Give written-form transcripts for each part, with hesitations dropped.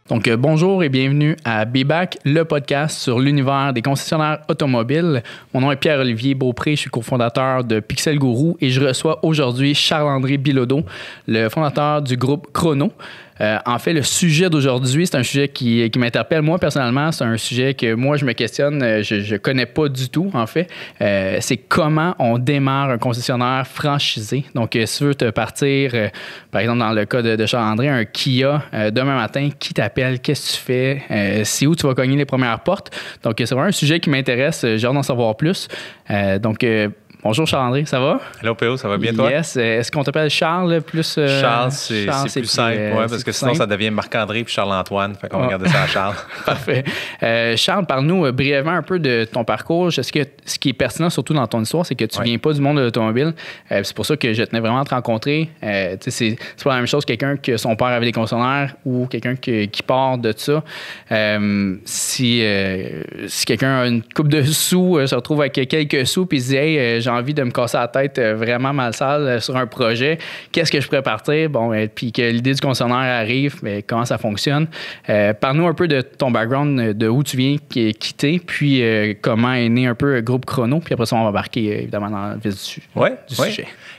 Donc, bonjour et bienvenue à Be-Back, le podcast sur l'univers des concessionnaires automobiles. Mon nom est Pierre-Olivier Beaupré, je suis cofondateur de Pixel Guru et je reçois aujourd'hui Charles-André Bilodeau, le fondateur du groupe Chrono. En fait, le sujet d'aujourd'hui, c'est un sujet qui m'interpelle. Moi, personnellement, c'est un sujet que moi, je me questionne. Je connais pas du tout, en fait. C'est comment on démarre un concessionnaire franchisé. Donc, si tu veux te partir, par exemple, dans le cas de Charles-André, un Kia, demain matin, qui t'appelle? Qu'est-ce que tu fais? C'est où tu vas cogner les premières portes? Donc, c'est vraiment un sujet qui m'intéresse. J'ai hâte d'en savoir plus. Bonjour Charles-André, ça va? Allô PO, ça va bien toi? Yes. Est-ce qu'on t'appelle Charles plus? Charles, c'est plus simple, parce que sinon ça devient Marc-André puis Charles-Antoine. Fait qu'on va regarder ça à Charles. Parfait. Charles, parle-nous brièvement un peu de ton parcours. Est-ce que ce qui est pertinent surtout dans ton histoire, c'est que tu viens pas du monde de l'automobile. C'est pour ça que je tenais vraiment à te rencontrer. C'est pas la même chose quelqu'un que son père avait des concessionnaires ou quelqu'un qui part de ça. Si quelqu'un a une coupe de sous, se retrouve avec quelques sous puis se dit « Hey, j'ai envie de me casser la tête vraiment mal sale sur un projet. Qu'est-ce que je pourrais partir? » Puis que l'idée du concessionnaire arrive, mais comment ça fonctionne. Parle-nous un peu de ton background, de où tu viens quitter, puis comment est né un peu le groupe Chrono. Puis après ça, on va embarquer évidemment dans le vif du sujet.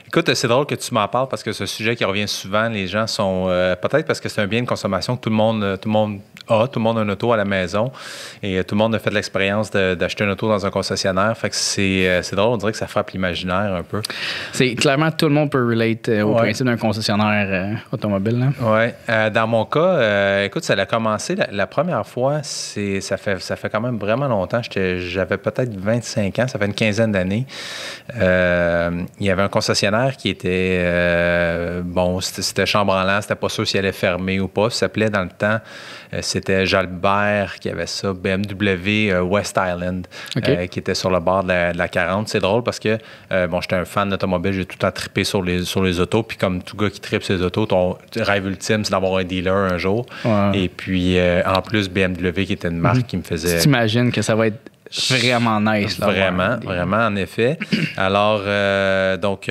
Écoute, c'est drôle que tu m'en parles parce que ce sujet qui revient souvent, les gens sont... peut-être parce que c'est un bien de consommation que tout le monde a une auto à la maison et tout le monde a fait l'expérience d'acheter une auto dans un concessionnaire. Fait que c'est drôle, on dirait que ça frappe l'imaginaire un peu. C'est clairement, tout le monde peut relate au principe d'un concessionnaire automobile. Oui. Dans mon cas, écoute, ça a commencé la première fois, ça fait quand même vraiment longtemps. J'avais peut-être 25 ans, ça fait une quinzaine d'années. Il y avait un concessionnaire qui était c'était chambranlant, c'était pas sûr s'il allait fermer ou pas. Ça s'appelait dans le temps, c'était Jalbert qui avait ça, BMW West Island, qui était sur le bord de la 40. C'est drôle parce que j'étais un fan d'automobile, j'ai tout le temps trippé sur les autos. Puis comme tout gars qui trippe sur les autos, ton rêve ultime, c'est d'avoir un dealer un jour. Ouais. Et puis en plus, BMW qui était une marque qui me faisait... Tu t'imagines que ça va être vraiment nice. Là, vraiment, en effet. Alors,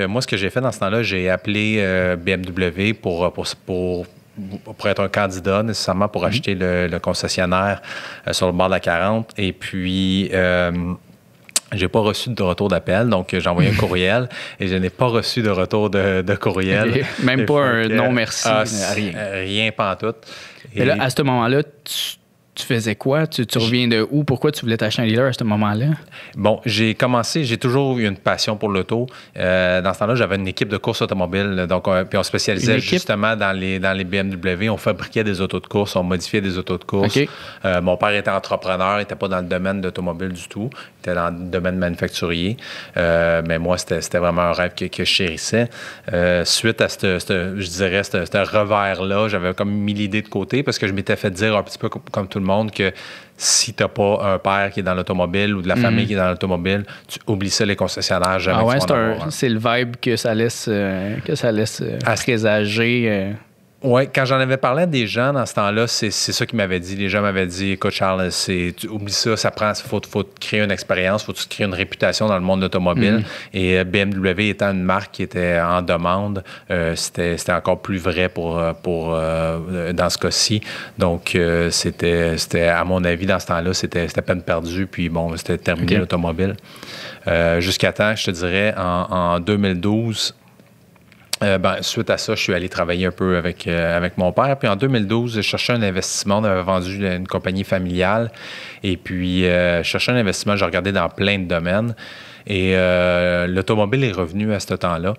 moi, ce que j'ai fait dans ce temps-là, j'ai appelé BMW pour être un candidat, nécessairement, pour acheter le concessionnaire sur le bord de la 40. Et puis... j'ai pas reçu de retour d'appel, donc j'ai envoyé un courriel et je n'ai pas reçu de retour de courriel. Okay. Même pas un non merci, rien. Rien pantoute. Et là, à ce moment-là, tu faisais quoi? Tu reviens de où? Pourquoi tu voulais t'acheter un dealer à ce moment-là? Bon, j'ai toujours eu une passion pour l'auto. Dans ce temps-là, j'avais une équipe de course automobile. Donc, puis on spécialisait justement dans les BMW. On fabriquait des autos de course, on modifiait des autos de course. Okay. Mon père était entrepreneur, il n'était pas dans le domaine d'automobile du tout. Il était dans le domaine manufacturier. Mais moi, c'était vraiment un rêve que je chérissais. Suite à ce revers-là, j'avais comme mis l'idée de côté parce que je m'étais fait dire un petit peu comme tout le monde que si tu n'as pas un père qui est dans l'automobile ou de la famille qui est dans l'automobile, tu oublies ça, les concessionnaires, jamais. C'est le vibe que ça laisse présager. Oui, quand j'en avais parlé à des gens dans ce temps-là, c'est ça qu'ils m'avaient dit. Les gens m'avaient dit, écoute Charles, oublie ça, faut te créer une expérience, faut te créer une réputation dans le monde automobile. Et BMW étant une marque qui était en demande, c'était encore plus vrai pour dans ce cas-ci. Donc, c'était à mon avis, dans ce temps-là, c'était peine perdue. Puis c'était terminé l'automobile. Jusqu'à temps, je te dirais, en 2012... suite à ça, je suis allé travailler un peu avec mon père. Puis en 2012, je cherchais un investissement. On avait vendu une compagnie familiale. Et puis, je cherchais un investissement. Je regardais dans plein de domaines. Et l'automobile est revenu à ce temps-là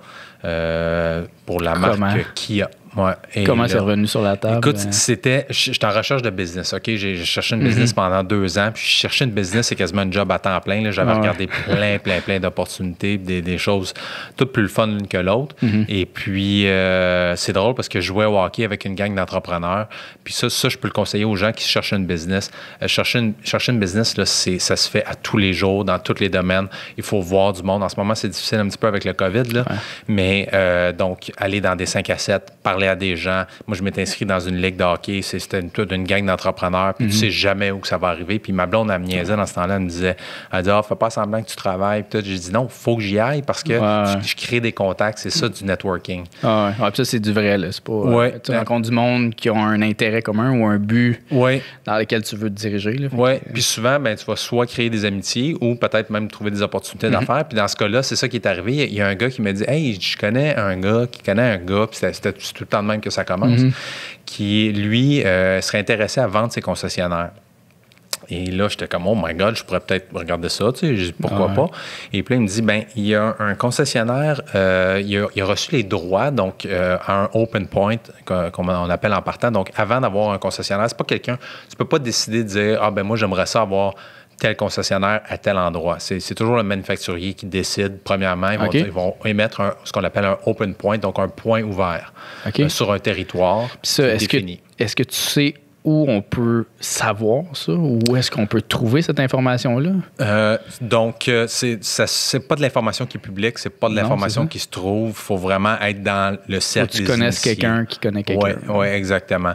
pour la marque Kia. Ouais. Comment c'est revenu sur la table? Écoute, j'étais en recherche de business, OK? J'ai cherché une business pendant 2 ans, puis je cherchais une business, c'est quasiment un job à temps plein. Là. J'avais regardé plein d'opportunités, des choses toutes plus le fun l'une que l'autre. Et puis, c'est drôle parce que je jouais au hockey avec une gang d'entrepreneurs. Puis ça, je peux le conseiller aux gens qui cherchent une business. Chercher une business, là, ça se fait à tous les jours, dans tous les domaines. Il faut voir du monde. En ce moment, c'est difficile un petit peu avec le COVID, là. Ouais. Mais donc, aller dans des 5 à 7, parler parler à des gens. Moi, je m'étais inscrit dans une ligue de hockey. C'était toute une gang d'entrepreneurs. Puis tu sais jamais où que ça va arriver. Puis ma blonde, elle me niaisait dans ce temps-là. Elle me disait, fais pas semblant que tu travailles. Puis j'ai dit non, il faut que j'y aille parce que je crée des contacts. C'est ça du networking. Ah ouais. Puis ça, c'est du vrai. Là. C'est pas, tu rencontres du monde qui ont un intérêt commun ou un but dans lequel tu veux te diriger. Oui. Puis souvent, tu vas soit créer des amitiés ou peut-être même trouver des opportunités d'affaires. Puis dans ce cas-là, c'est ça qui est arrivé. Il y a un gars qui m'a dit, hey, je connais un gars qui connaît un gars. Puis c'était tout le temps de même que ça commence. Qui, lui, serait intéressé à vendre ses concessionnaires. Et là, j'étais comme, oh my God, je pourrais peut-être regarder ça, tu sais, je dis, pourquoi pas. Et puis là, il me dit, il y a un concessionnaire, il a reçu les droits, donc, à un open point, qu'on appelle en partant. Donc, avant d'avoir un concessionnaire, c'est pas quelqu'un, tu peux pas décider de dire, moi, j'aimerais ça avoir tel concessionnaire à tel endroit. C'est toujours le manufacturier qui décide, premièrement. Ils vont émettre ce qu'on appelle un open point, donc un point ouvert sur un territoire. Puis ça, est-ce que tu sais où on peut savoir ça? Où est-ce qu'on peut trouver cette information-là? Donc, c'est pas de l'information qui est publique, c'est pas de l'information qui se trouve. Il faut vraiment être dans le cercle des initiés. Tu connaisses quelqu'un qui connaît quelqu'un. Oui, exactement.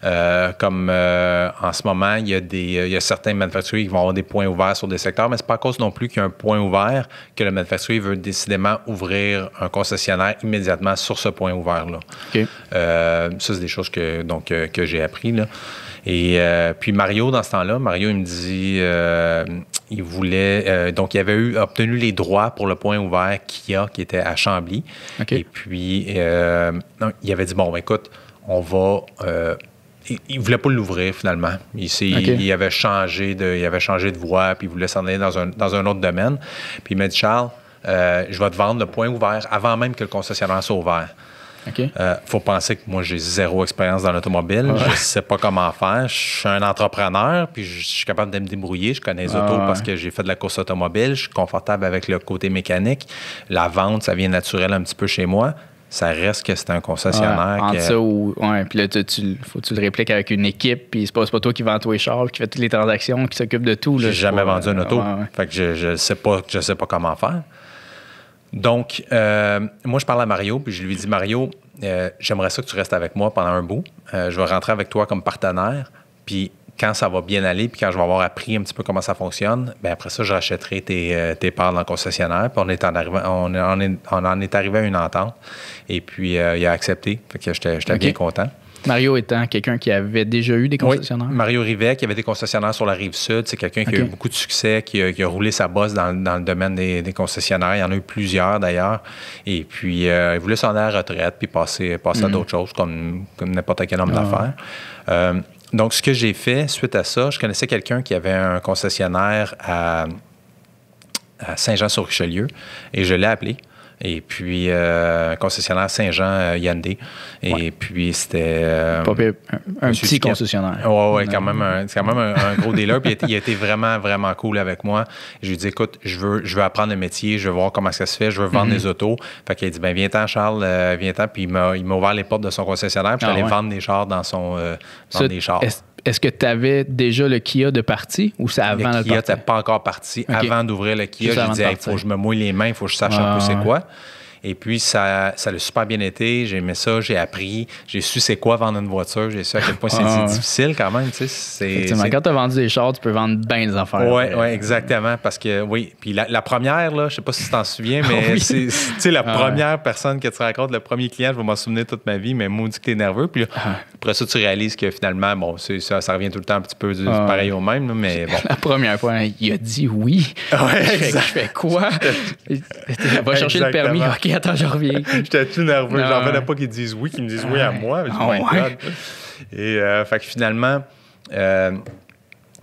Comme en ce moment, il y a certains manufacturiers qui vont avoir des points ouverts sur des secteurs, mais c'est pas à cause non plus qu'il y a un point ouvert que le manufacturier veut décidément ouvrir un concessionnaire immédiatement sur ce point ouvert-là. Ça, c'est des choses que j'ai appris, là. Et puis Mario, dans ce temps-là, il me dit, il voulait, donc il avait obtenu les droits pour le point ouvert Kia qui était à Chambly. Et puis, il avait dit, écoute, on va... il voulait pas l'ouvrir finalement. Il avait changé de voie, puis il voulait s'en aller dans un autre domaine. Puis il m'a dit, Charles, je vais te vendre le point ouvert avant même que le concessionnaire soit ouvert. Faut penser que moi, j'ai zéro expérience dans l'automobile. Je sais pas comment faire. Je suis un entrepreneur, puis je suis capable de me débrouiller. Je connais les autos parce que j'ai fait de la course automobile. Je suis confortable avec le côté mécanique. La vente, ça vient naturel un petit peu chez moi. Ça reste que c'est un concessionnaire. Puis là, faut que tu le répliques avec une équipe, puis c'est pas toi qui vends tous les chars, qui fait toutes les transactions, qui s'occupe de tout. J'ai jamais vendu une auto. Fait que je sais pas comment faire. Donc, moi, je parle à Mario, puis je lui dis, Mario, j'aimerais ça que tu restes avec moi pendant un bout. Je vais rentrer avec toi comme partenaire, puis quand ça va bien aller, puis quand je vais avoir appris un petit peu comment ça fonctionne, après ça, je rachèterai tes parts dans le concessionnaire. Puis on en est arrivé à une entente. Et puis, il a accepté. Fait que j'étais bien content. Mario étant quelqu'un qui avait déjà eu des concessionnaires? Oui, Mario Rivet, qui avait des concessionnaires sur la Rive-Sud. C'est quelqu'un qui a eu beaucoup de succès, qui a roulé sa bosse dans le domaine des concessionnaires. Il y en a eu plusieurs, d'ailleurs. Et puis, il voulait s'en aller à la retraite puis passer à d'autres choses, comme n'importe quel homme d'affaires. Donc, ce que j'ai fait suite à ça, je connaissais quelqu'un qui avait un concessionnaire à Saint-Jean-sur-Richelieu et je l'ai appelé. Et puis, concessionnaire Saint-Jean Hyundai. Et puis, c'était... un petit concessionnaire. Oui, quand même un gros dealer. Puis, il a été vraiment, vraiment cool avec moi. Je lui ai dit, écoute, je veux apprendre le métier, je veux voir comment ça se fait, je veux vendre des autos. Fait qu'il a dit, viens-t'en, Charles, viens-t'en. Puis, il m'a ouvert les portes de son concessionnaire. Puis, j'allais vendre des chars dans des chars. Est-ce que tu avais déjà le Kia de parti ou c'est avant le Kia n'était pas encore parti. Avant d'ouvrir le Kia, j'ai dit, il faut que je me mouille les mains, il faut que je sache un peu c'est quoi. Et puis, ça a super bien été. J'ai aimé ça, j'ai appris. J'ai su c'est quoi vendre une voiture. J'ai su à quel point c'est difficile quand même. Tu sais, quand tu as vendu des chars, tu peux vendre bien des affaires. Oui, exactement. Parce que, puis la première, là, je ne sais pas si tu t'en souviens, mais c'est la première personne que tu rencontres, le premier client, je vais m'en souvenir toute ma vie, mais maudit que tu es nerveux. Puis là, après ça, tu réalises que finalement, ça revient tout le temps un petit peu pareil au même. Là, mais bon. La première fois, il a dit oui. Je fais quoi? Va chercher le permis. OK, attends, je reviens. J'étais tout nerveux. J'en revenais pas qu'ils disent oui, qu'ils me disent oui à moi. Mais Et fait que finalement,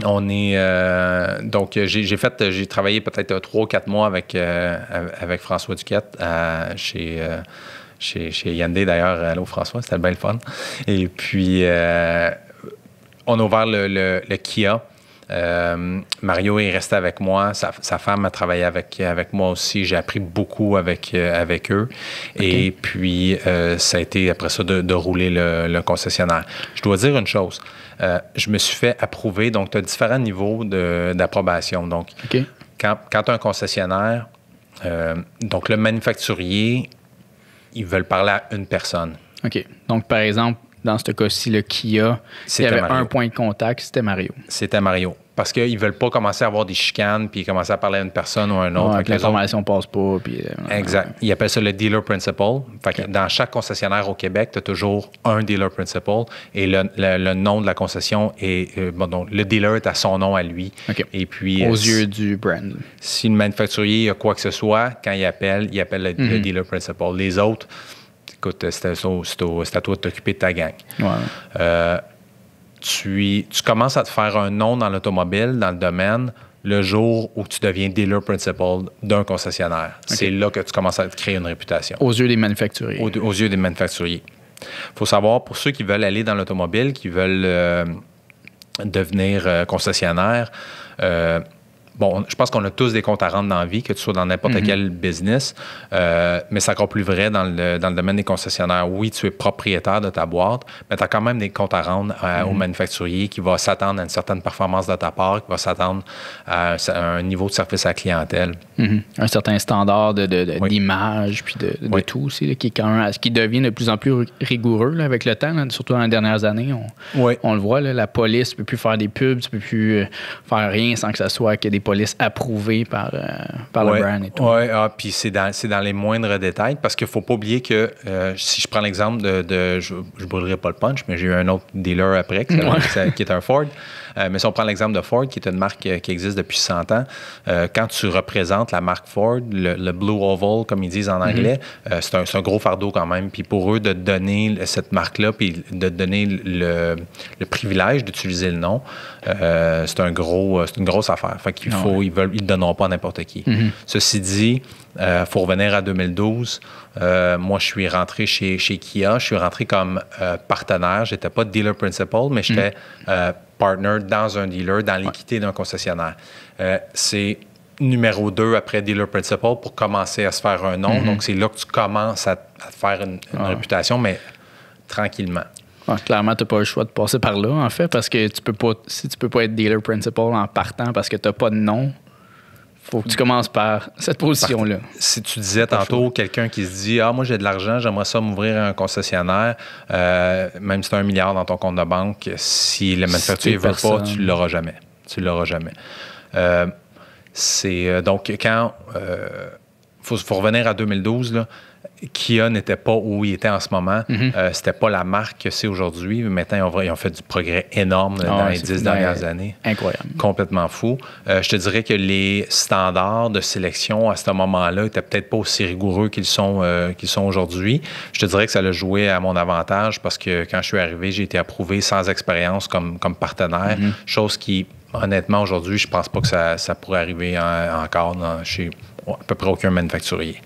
on est... donc, j'ai travaillé peut-être 3 ou 4 mois avec François Duquette chez Hyundai, d'ailleurs. Allô, François, c'était bien le fun. Et puis, on a ouvert le Kia. Mario est resté avec moi. Sa femme a travaillé avec moi aussi. J'ai appris beaucoup avec eux. Et puis, ça a été après ça de rouler le concessionnaire. Je dois dire une chose. Je me suis fait approuver. Donc, tu as différents niveaux d'approbation. Donc, quand tu as un concessionnaire, donc le manufacturier, ils veulent parler à une personne. OK. Donc, par exemple, dans ce cas-ci, le Kia, il y avait Mario. Un point de contact, c'était Mario. C'était Mario. Parce qu'ils ne veulent pas commencer à avoir des chicanes puis commencer à parler à une personne ou à un autre. L'information ne passe pas. Puis, exact. Ils appellent ça le dealer principal. Fait que dans chaque concessionnaire au Québec, tu as toujours un dealer principal et le nom de la concession est... donc, le dealer est à son nom à lui. Okay. Et puis, aux yeux du brand. Si le manufacturier a quoi que ce soit, quand il appelle le dealer principal. Les autres, écoute, c'est à toi de t'occuper de ta gang. Ouais. Tu commences à te faire un nom dans l'automobile, dans le domaine, le jour où tu deviens dealer principal d'un concessionnaire. Okay. C'est là que tu commences à te créer une réputation. Aux yeux des manufacturiers. Aux yeux des manufacturiers. Il faut savoir, pour ceux qui veulent aller dans l'automobile, qui veulent devenir concessionnaire, bon, je pense qu'on a tous des comptes à rendre dans la vie, que tu sois dans n'importe quel business, mais c'est encore plus vrai dans le domaine des concessionnaires. Oui, tu es propriétaire de ta boîte, mais tu as quand même des comptes à rendre au manufacturier qui va s'attendre à une certaine performance de ta part, qui va s'attendre à un niveau de service à la clientèle. Un certain standard d'image, puis de tout aussi, là, qui devient de plus en plus rigoureux là, avec le temps, là, surtout dans les dernières années. On le voit, là, la police ne peut plus faire des pubs, tu ne peux plus faire rien sans que ça soit que des police approuvée par le brand et tout. Oui, puis c'est dans les moindres détails parce qu'il ne faut pas oublier que si je prends l'exemple je ne brûlerai pas le punch, mais j'ai eu un autre dealer après qui est un Ford. Mais si on prend l'exemple de Ford, qui est une marque qui existe depuis 100 ans, quand tu représentes la marque Ford, le Blue Oval, comme ils disent en anglais, c'est un gros fardeau quand même. Puis pour eux, de donner cette marque-là, puis de donner le privilège d'utiliser le nom, c'est une grosse affaire. Fait qu'ils ils ne le donneront pas à n'importe qui. Ceci dit, il faut revenir à 2012. Moi, je suis rentré chez Kia. Je suis rentré comme partenaire. Je n'étais pas dealer principal, mais j'étais partner dans un dealer, dans l'équité d'un concessionnaire. C'est numéro 2 après dealer principal pour commencer à se faire un nom. Donc, c'est là que tu commences à te faire une réputation, mais tranquillement. Clairement, tu n'as pas le choix de passer par là, en fait, parce que tu peux pas être dealer principal en partant parce que tu n'as pas de nom. Faut que tu commences par cette position-là. Si tu disais tantôt quelqu'un qui se dit « Ah, moi, j'ai de l'argent, j'aimerais ça m'ouvrir un concessionnaire, même si tu as 1 milliard dans ton compte de banque, si le manufacturier ne veut pas, tu ne l'auras jamais. Tu ne l'auras jamais. » Donc, quand... faut revenir à 2012, là. Kia n'était pas où il était en ce moment. C'était pas la marque que c'est aujourd'hui. Maintenant, ils ont fait du progrès énorme dans les 10 dernières années. Incroyable. Complètement fou. Je te dirais que les standards de sélection à ce moment-là n'étaient peut-être pas aussi rigoureux qu'ils sont aujourd'hui. Je te dirais que ça l'a joué à mon avantage parce que quand je suis arrivé, j'ai été approuvé sans expérience comme partenaire. Chose qui, honnêtement, aujourd'hui, je pense pas que ça pourrait arriver encore chez à peu près aucun manufacturier.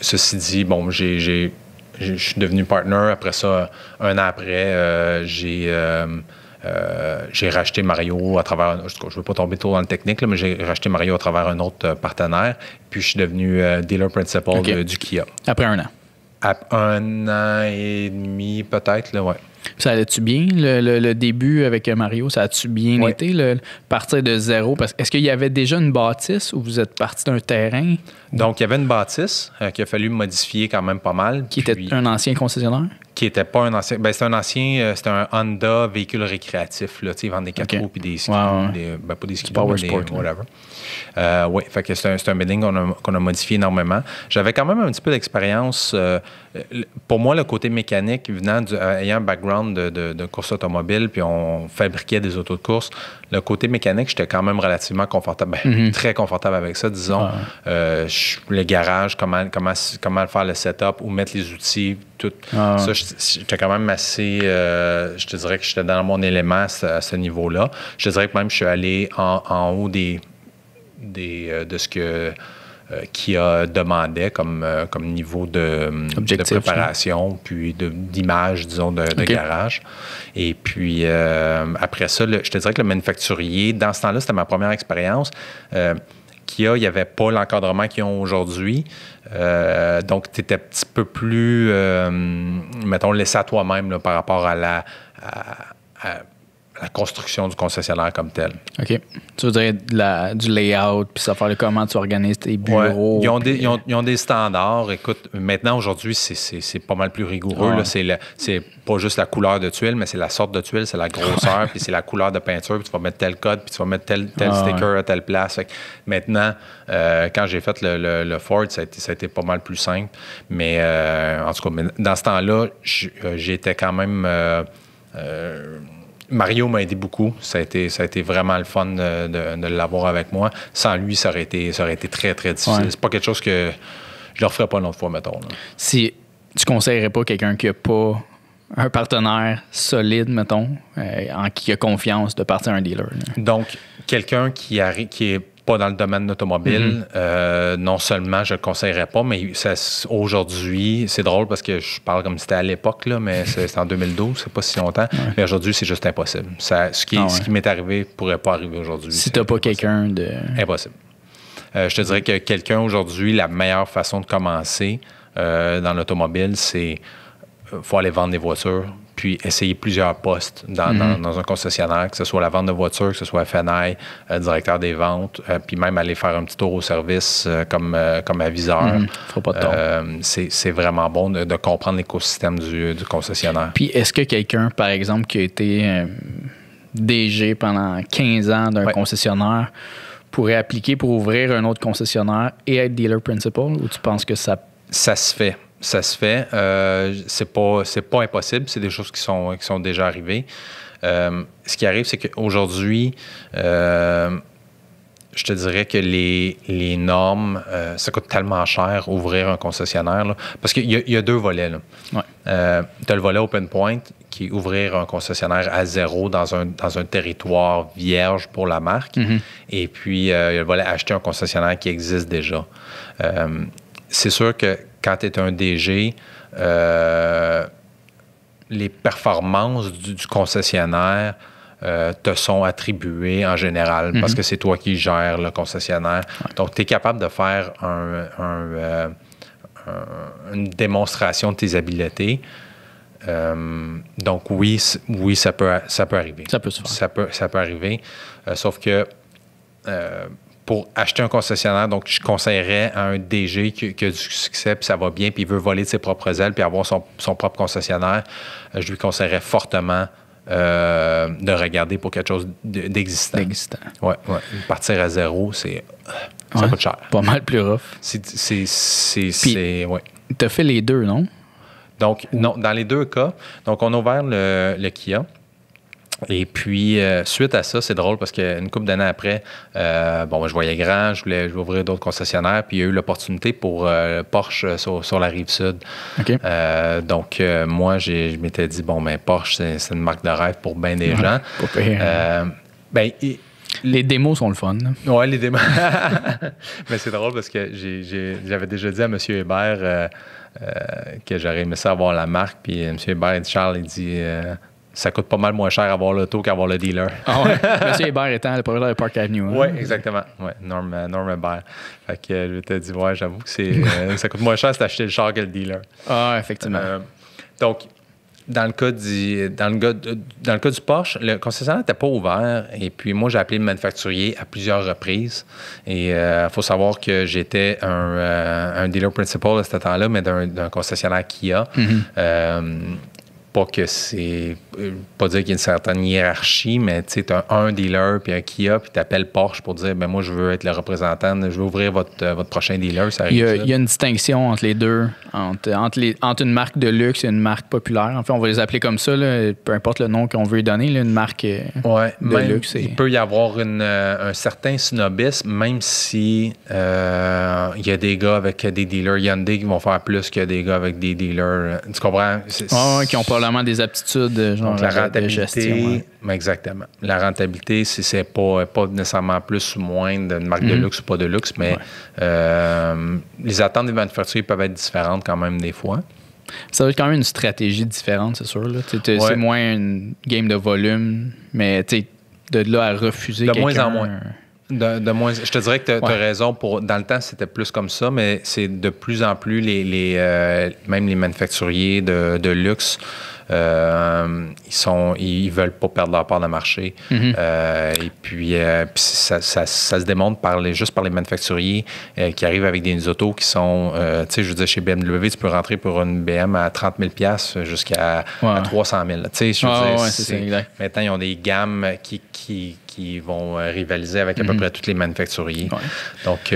Ceci dit, bon, je suis devenu partner. Après ça, 1 an après, j'ai racheté Mario à travers... Je ne veux pas tomber trop dans le technique, là, mais j'ai racheté Mario à travers un autre partenaire. Puis je suis devenu dealer principal du Kia. Après 1 an? À 1 an et demi, peut-être, là, ouais. Ça allait-tu bien, le début avec Mario? Ça a-tu bien été, partir de zéro? Est-ce qu'il y avait déjà une bâtisse ou vous êtes parti d'un terrain? Donc, il y avait une bâtisse qu'il a fallu modifier quand même pas mal. Qui était un ancien concessionnaire? Qui n'était pas un ancien... Ben, c'était un Honda véhicule récréatif. Là, ils vendent des 4 roues puis des skis. Pas des skis, Power Sport. Whatever. Oui, fait que c'est un building qu'on a modifié énormément. J'avais quand même un petit peu d'expérience. Pour moi, le côté mécanique, ayant un background de course automobile, puis on fabriquait des autos de course, le côté mécanique, j'étais quand même relativement confortable, très confortable avec ça, disons. Le garage, comment faire le setup, où mettre les outils, tout. Ça, j'étais quand même assez... je te dirais que j'étais dans mon élément à ce niveau-là. Je te dirais que même je suis allé en haut de ce que Kia demandait comme niveau de préparation, puis d'image, disons, de garage. Et puis, après ça, je te dirais que le manufacturier, dans ce temps-là, c'était ma première expérience. Kia, il n'y avait pas l'encadrement qu'ils ont aujourd'hui. Donc, tu étais un petit peu plus, mettons, laissé à toi-même là, par rapport à la construction du concessionnaire comme tel. OK. Tu veux dire du layout, puis savoir comment tu organises tes bureaux. Ouais. Ils ont des standards. Écoute, maintenant, aujourd'hui, c'est pas mal plus rigoureux. Là. C'est pas juste la couleur de tuile, mais c'est la sorte de tuile, c'est la grosseur, puis c'est la couleur de peinture, puis tu vas mettre tel code, puis tu vas mettre tel sticker à telle place. Fait que maintenant, quand j'ai fait le Ford, ça a été pas mal plus simple. Mais en tout cas, dans ce temps-là, j'étais quand même... Mario m'a aidé beaucoup. Ça a été vraiment le fun de l'avoir avec moi. Sans lui, ça aurait été très, très difficile. C'est pas quelque chose que je ne le referais pas une autre fois, mettons. Là. Si tu conseillerais pas quelqu'un qui n'a pas un partenaire solide, mettons, en qui a confiance de partir à un dealer. Là. Donc, quelqu'un qui est pas dans le domaine de l'automobile, non seulement je le conseillerais pas, mais aujourd'hui, c'est drôle parce que je parle comme si c'était à l'époque, là, mais c'est en 2012, c'est pas si longtemps. Ouais. Mais aujourd'hui, c'est juste impossible. Ce qui m'est arrivé pourrait pas arriver aujourd'hui. Si t'as pas quelqu'un de... Impossible. Je te dirais que quelqu'un aujourd'hui, la meilleure façon de commencer dans l'automobile, c'est faut aller vendre des voitures, puis essayer plusieurs postes dans un concessionnaire, que ce soit la vente de voitures, que ce soit FNI, directeur des ventes, puis même aller faire un petit tour au service comme aviseur. Faut pas de tort. C'est vraiment bon de comprendre l'écosystème du concessionnaire. Puis est-ce que quelqu'un, par exemple, qui a été DG pendant 15 ans d'un concessionnaire pourrait appliquer pour ouvrir un autre concessionnaire et être dealer principal, ou tu penses que ça... Ça se fait. Ça se fait. C'est pas impossible. C'est des choses qui sont déjà arrivées. Ce qui arrive, c'est qu'aujourd'hui, je te dirais que les normes, ça coûte tellement cher ouvrir un concessionnaire. Là, parce qu'il y a deux volets. Ouais. Tu as le volet Open Point, qui est ouvrir un concessionnaire à zéro dans un territoire vierge pour la marque. Et puis, il y a le volet acheter un concessionnaire qui existe déjà. C'est sûr que quand tu es un DG, les performances du concessionnaire te sont attribuées en général parce que c'est toi qui gères le concessionnaire. Ouais. Donc, tu es capable de faire une démonstration de tes habiletés. Donc, oui, ça peut arriver. Ça peut se faire. Ça peut arriver. Sauf que... pour acheter un concessionnaire, donc je conseillerais à un DG qui a du succès, puis ça va bien, puis il veut voler de ses propres ailes, puis avoir son propre concessionnaire, je lui conseillerais fortement de regarder pour quelque chose d'existant. Ouais. Partir à zéro, ça coûte cher. Pas mal plus rough. Ouais. T'as fait les deux, non? Donc, non, dans les deux cas. Donc, on a ouvert le Kia. Et puis, suite à ça, c'est drôle parce qu'une couple d'années après, je voyais grand, je voulais ouvrir d'autres concessionnaires, puis il y a eu l'opportunité pour Porsche sur la Rive-Sud. Okay. Donc, moi, je m'étais dit, Porsche, c'est une marque de rêve pour bien des gens. Les démos sont le fun. Oui, les démos. Mais c'est drôle parce que j'avais déjà dit à M. Hébert que j'aurais aimé ça avoir la marque, puis M. Hébert, il dit, Charles, il dit... ça coûte pas mal moins cher avoir l'auto qu'avoir le dealer. Ah ouais? M. Hébert étant le propriétaire de Park Avenue. Hein? Oui, exactement. Ouais, Norm Hébert. Fait que je t'ai dit, j'avoue que ça coûte moins cher si t'acheter le char que le dealer. Ah, effectivement. Donc, dans le cas du Porsche, le concessionnaire n'était pas ouvert. Et puis, moi, j'ai appelé le manufacturier à plusieurs reprises. Et il faut savoir que j'étais un dealer principal à ce temps-là, mais d'un concessionnaire Kia. Pas que c'est... Pas dire qu'il y a une certaine hiérarchie, mais tu sais, tu as un dealer puis un Kia, puis tu appelles Porsche pour dire, moi, je veux être le représentant, je veux ouvrir votre prochain dealer. Ça il y a une distinction entre les deux, entre une marque de luxe et une marque populaire. En fait, on va les appeler comme ça, là, peu importe le nom qu'on veut lui donner, là, une marque de luxe. Il peut y avoir un certain snobisme, même si il y a des gars avec des dealers Hyundai qui vont faire plus que des gars avec des dealers. Tu comprends? Qui ont probablement des aptitudes genre donc, la rentabilité, de gestion. Exactement. La rentabilité, c'est pas nécessairement plus ou moins d'une marque de luxe ou pas de luxe, mais les attentes des manufacturiers peuvent être différentes quand même des fois. Ça doit être quand même une stratégie différente, c'est sûr. Là. C'est moins une game de volume, mais de là à refuser de quelqu'un... moins en moins. De moins, je te dirais que tu as raison. Dans le temps, c'était plus comme ça, mais c'est de plus en plus même les manufacturiers de luxe. Ils veulent pas perdre leur part de marché. Et puis ça se démontre juste par les manufacturiers qui arrivent avec des autos qui sont, tu sais, je veux dire, chez BMW, tu peux rentrer pour une BM à 30 000 jusqu'à 300 000. Tu sais, je veux dire, c'est ça, exact. Maintenant, ils ont des gammes qui vont rivaliser avec à peu près tous les manufacturiers. Ouais. Donc,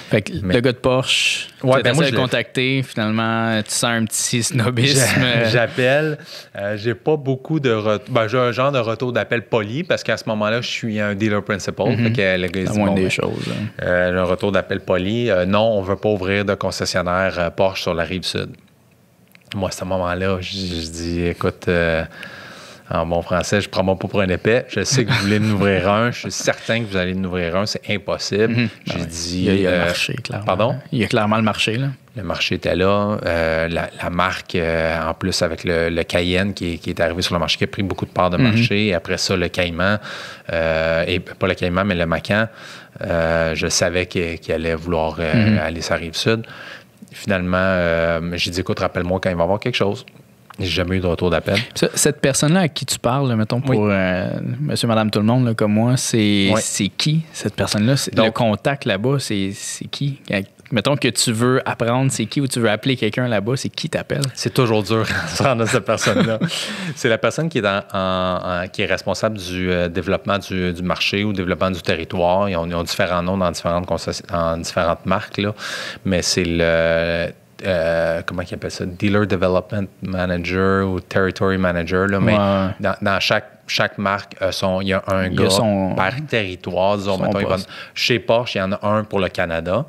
fait que le gars de Porsche, tu as contacté, finalement, tu sens un petit snobisme. J'appelle. J'ai pas beaucoup de j'ai un genre de retour d'appel poli parce qu'à ce moment-là, je suis un dealer principal. Fait que le gars dit, des choses. J'ai un retour d'appel poli. Non, on veut pas ouvrir de concessionnaire Porsche sur la Rive-Sud. Moi, à ce moment-là, je dis, écoute... en bon français, je prends moi pas pour un épais. Je sais que vous voulez nous ouvrir un. Je suis certain que vous allez nous ouvrir un. C'est impossible. J'ai dit... Il y a le marché, clairement. Pardon? Il y a clairement le marché, là. Le marché était là. La marque, en plus, avec le Cayenne qui est arrivé sur le marché, qui a pris beaucoup de parts de marché. Et après ça, le Cayman, et pas le Cayman, mais le Macan, je savais qu'il allait vouloir aller sur la Rive-Sud. Finalement, j'ai dit, écoute, rappelle-moi quand il va y avoir quelque chose. J'ai jamais eu de retour d'appel. Cette personne-là à qui tu parles, mettons, pour monsieur, madame, tout le monde, là, comme moi, c'est qui, cette personne-là? Donc, le contact là-bas, c'est qui? Mettons que tu veux apprendre c'est qui ou tu veux appeler quelqu'un là-bas, c'est qui t'appelle? C'est toujours dur de se rendre à cette personne-là. C'est la personne qui est, qui est responsable du développement du marché ou développement du territoire. Ils ont différents noms dans différentes marques, là. Mais c'est le... comment ils appellent ça? Dealer Development Manager ou Territory Manager. Là, mais dans chaque marque, il y a un gars par territoire. Disons, mettons, chez Porsche, il y en a un pour le Canada,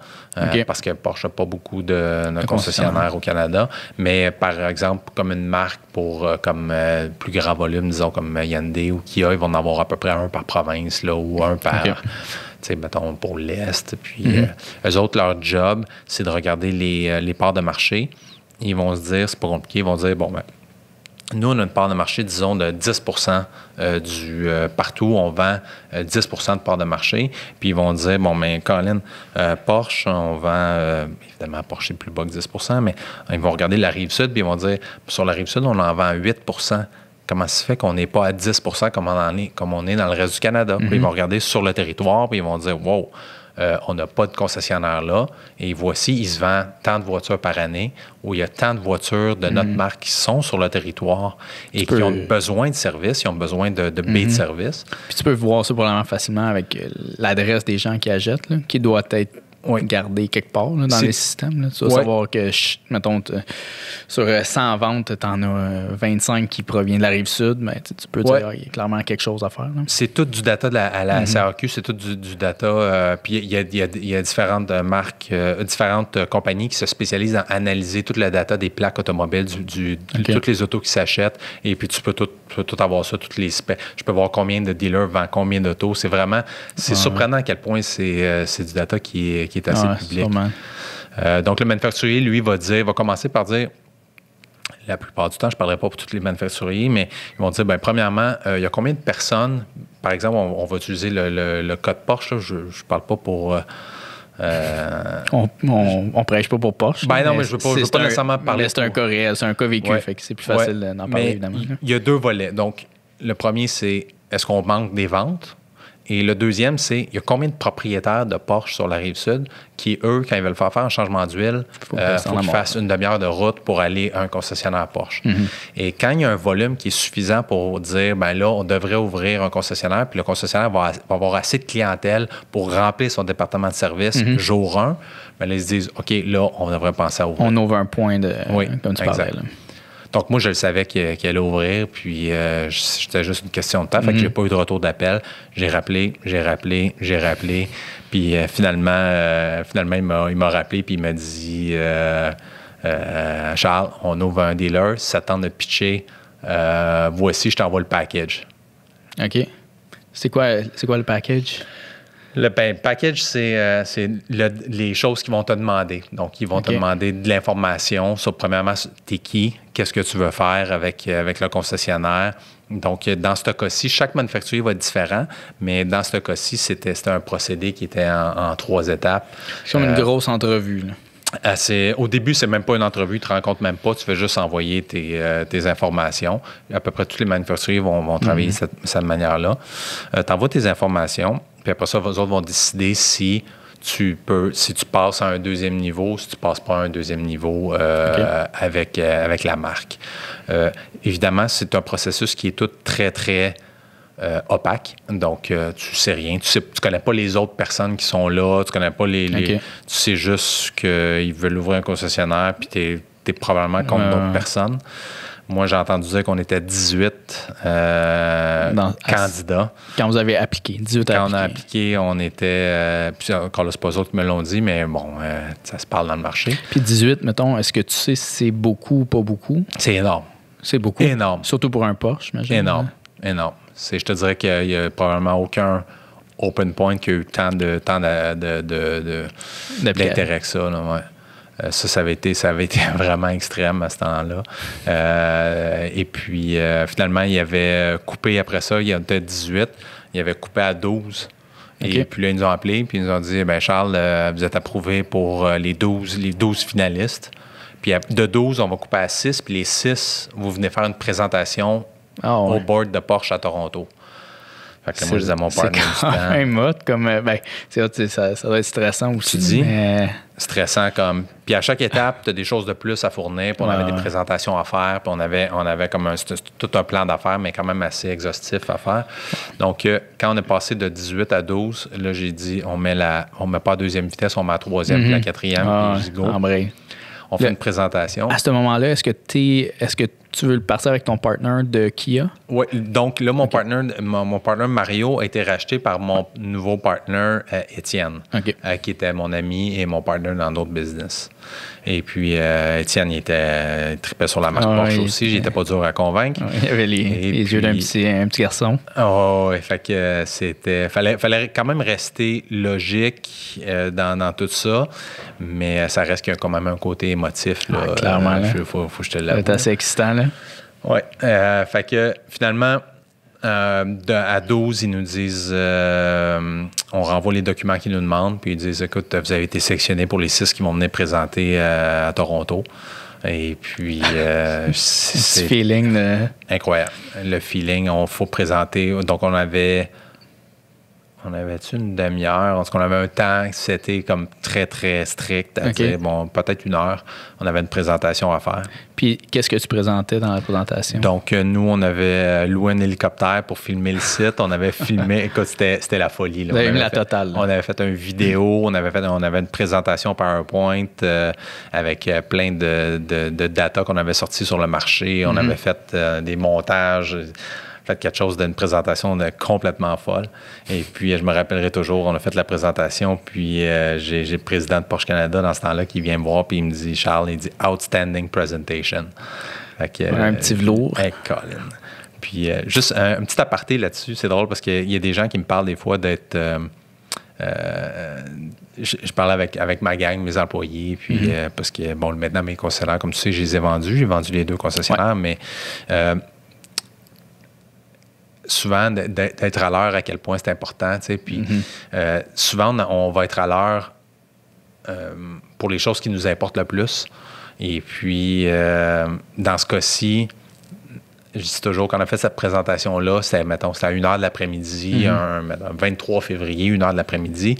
parce que Porsche n'a pas beaucoup de concessionnaires au Canada. Mais par exemple, comme une marque pour plus grand volume, disons comme Hyundai ou Kia, ils vont en avoir à peu près un par province là, ou un par... Tu sais, mettons, pour l'Est. Puis, eux autres, leur job, c'est de regarder les parts de marché. Ils vont se dire, c'est pas compliqué, ils vont dire, bon, ben, nous, on a une part de marché, disons, de 10 partout, on vend 10 de part de marché. Puis, ils vont dire, bon, mais Colin, Porsche, on vend, évidemment, Porsche, c'est plus bas que 10 mais ils vont regarder la Rive-Sud, puis ils vont dire, sur la Rive-Sud, on en vend 8 Comment ça se fait qu'on n'est pas à 10 comme on est dans le reste du Canada? Puis ils vont regarder sur le territoire, puis ils vont dire, wow, on n'a pas de concessionnaire là. Et voici, il se vend tant de voitures par année, où il y a tant de voitures de notre marque qui sont sur le territoire et qui ont besoin de services, ils ont besoin de baies de service. Puis tu peux voir ça probablement facilement avec l'adresse des gens qui achètent, là, qui doit être garder quelque part là, dans les systèmes. Là. Tu vas savoir que, mettons, sur 100 ventes, tu en as 25 qui proviennent de la Rive-Sud, mais tu peux dire qu'il y a clairement quelque chose à faire. Là. C'est tout du data à la SAQ, c'est tout du data. Puis il y a différentes marques, différentes compagnies qui se spécialisent à analyser toute la data des plaques automobiles, toutes les autos qui s'achètent, et puis tu peux tout avoir ça, toutes les specs. Je peux voir combien de dealers vendent combien d'autos. C'est surprenant à quel point c'est du data qui est assez public. Donc, le manufacturier, lui, va commencer par dire, la plupart du temps, je ne parlerai pas pour tous les manufacturiers, mais ils vont dire, bien, premièrement, il y a combien de personnes, par exemple, on va utiliser le code Porsche, là, je ne parle pas pour... on prêche pas pour Porsche. Ben non, mais je ne veux pas nécessairement parler. Mais c'est un cas réel, c'est un cas vécu, fait que c'est plus facile d'en parler, évidemment. Il y a deux volets. Donc, le premier, c'est est-ce qu'on manque des ventes? Et le deuxième, c'est il y a combien de propriétaires de Porsche sur la Rive-Sud qui, eux, quand ils veulent faire un changement d'huile, faut qu'ils fassent une demi-heure de route pour aller à un concessionnaire Porsche. Et quand il y a un volume qui est suffisant pour dire, ben là, on devrait ouvrir un concessionnaire, puis le concessionnaire va avoir assez de clientèle pour remplir son département de service jour 1, ben là, ils se disent, OK, là, on devrait penser à ouvrir. On ouvre un point comme tu parlais. Là. Donc, moi, je le savais qu'il allait ouvrir, puis c'était juste une question de temps. Fait que j'ai pas eu de retour d'appel. J'ai rappelé. Puis finalement, il m'a rappelé, puis il m'a dit Charles, on ouvre un dealer, ça tente de pitcher. Voici, je t'envoie le package. OK. C'est quoi le package? Le package, c'est les choses qu'ils vont te demander. Donc, ils vont te demander de l'information sur, premièrement, t'es qui, qu'est-ce que tu veux faire avec le concessionnaire, Donc, dans ce cas-ci, chaque manufacturier va être différent, mais dans ce cas-ci, c'était un procédé qui était en 3 étapes. C'est comme une grosse entrevue, là. Au début, c'est même pas une entrevue, tu te rencontres même pas, tu fais juste envoyer tes informations. À peu près tous les manufacturiers vont travailler de cette manière-là. Tu envoies tes informations, puis après ça, eux autres vont décider si tu passes à un deuxième niveau, si tu passes pas à un deuxième niveau avec la marque. Évidemment, c'est un processus qui est tout très, très opaque. Donc, tu sais rien. Tu connais pas les autres personnes qui sont là. Tu connais pas tu sais juste qu'ils veulent ouvrir un concessionnaire, puis tu es probablement contre d'autres personnes. Moi, j'ai entendu dire qu'on était 18 candidats. Quand vous avez appliqué, 18 Quand on a appliqué, on était... puis encore là, c'est pas eux autres qui me l'ont dit, mais bon, ça se parle dans le marché. Puis 18, mettons, est-ce que tu sais si c'est beaucoup ou pas beaucoup? C'est énorme. C'est beaucoup? Énorme. Surtout pour un Porsche, j'imagine. Énorme. Énorme. Je te dirais qu'il n'y a probablement aucun open point qui a eu tant d'intérêt que ça. Là, ouais. Ça avait été vraiment extrême à ce temps-là. Et puis, finalement, il y avait coupé après ça, il y avait 18, il y avait coupé à 12. Et puis là, ils nous ont appelés, puis ils nous ont dit, bien, Charles, vous êtes approuvé pour les 12 finalistes. Puis de 12, on va couper à 6, puis les 6, vous venez faire une présentation au board de Porsche à Toronto. Fait que moi, je disais à mon partenaire c'est quand même hot, comme... ça doit être stressant aussi. Tu dis? Stressant comme... Puis à chaque étape, tu as des choses de plus à fournir, puis on avait des présentations à faire, puis on avait comme tout un plan d'affaires, mais quand même assez exhaustif à faire. Donc, quand on est passé de 18 à 12, là, j'ai dit, on met pas à deuxième vitesse, on met à troisième, puis la quatrième, puis je dis go. On fait une présentation. À ce moment-là, est-ce que tu veux le partir avec ton partner de Kia? Oui, donc là, mon partner Mario a été racheté par mon nouveau partner Étienne, qui était mon ami et mon partner dans d'autres business. Et puis, Étienne, il tripait sur la marque Porsche aussi. J'étais pas dur à convaincre. Il avait les yeux d'un un petit garçon. Oh, fait que fallait quand même rester logique dans tout ça, mais ça reste qu'il y a quand même un côté émotif. Là, clairement. Faut que je te l'avoue. C'est assez excitant, là. Oui. Fait que finalement, à 12, ils nous disent, on renvoie les documents qu'ils nous demandent, puis ils disent, écoute, vous avez été sélectionné pour les 6 qui vont venir présenter à Toronto. Et puis, c'est feeling. Incroyable. Le feeling, faut présenter. Donc, on avait-tu une demi-heure? En tout cas, on avait un temps, c'était comme très, très strict. À dire, bon, peut-être 1 heure. On avait une présentation à faire. Puis, qu'est-ce que tu présentais dans la présentation? Donc, nous, on avait loué un hélicoptère pour filmer le site. On avait filmé, écoute, c'était la folie. Là. Vous avez mis la totale. Là. On avait fait une vidéo, on avait une présentation PowerPoint avec plein de data qu'on avait sorti sur le marché. On avait fait des montages. Fait quelque chose d'une présentation complètement folle. Et puis, je me rappellerai toujours, on a fait la présentation, puis j'ai le président de Porsche Canada dans ce temps-là qui vient me voir, puis il me dit, Charles, il dit « Outstanding presentation ». Un petit velours. Hey, Colin. Puis, juste un petit aparté là-dessus, c'est drôle parce qu'il y a des gens qui me parlent des fois d'être... je parlais avec ma gang, mes employés, puis parce que, bon, maintenant, mes concessionnaires, comme tu sais, je les ai vendus. J'ai vendu les 2 concessionnaires, mais... souvent, d'être à l'heure, à quel point c'est important, tu sais. Puis souvent, on va être à l'heure pour les choses qui nous importent le plus. Et puis, dans ce cas-ci, je dis toujours, quand on a fait cette présentation-là, c'était à 1h de l'après-midi, 23 février, 1h de l'après-midi.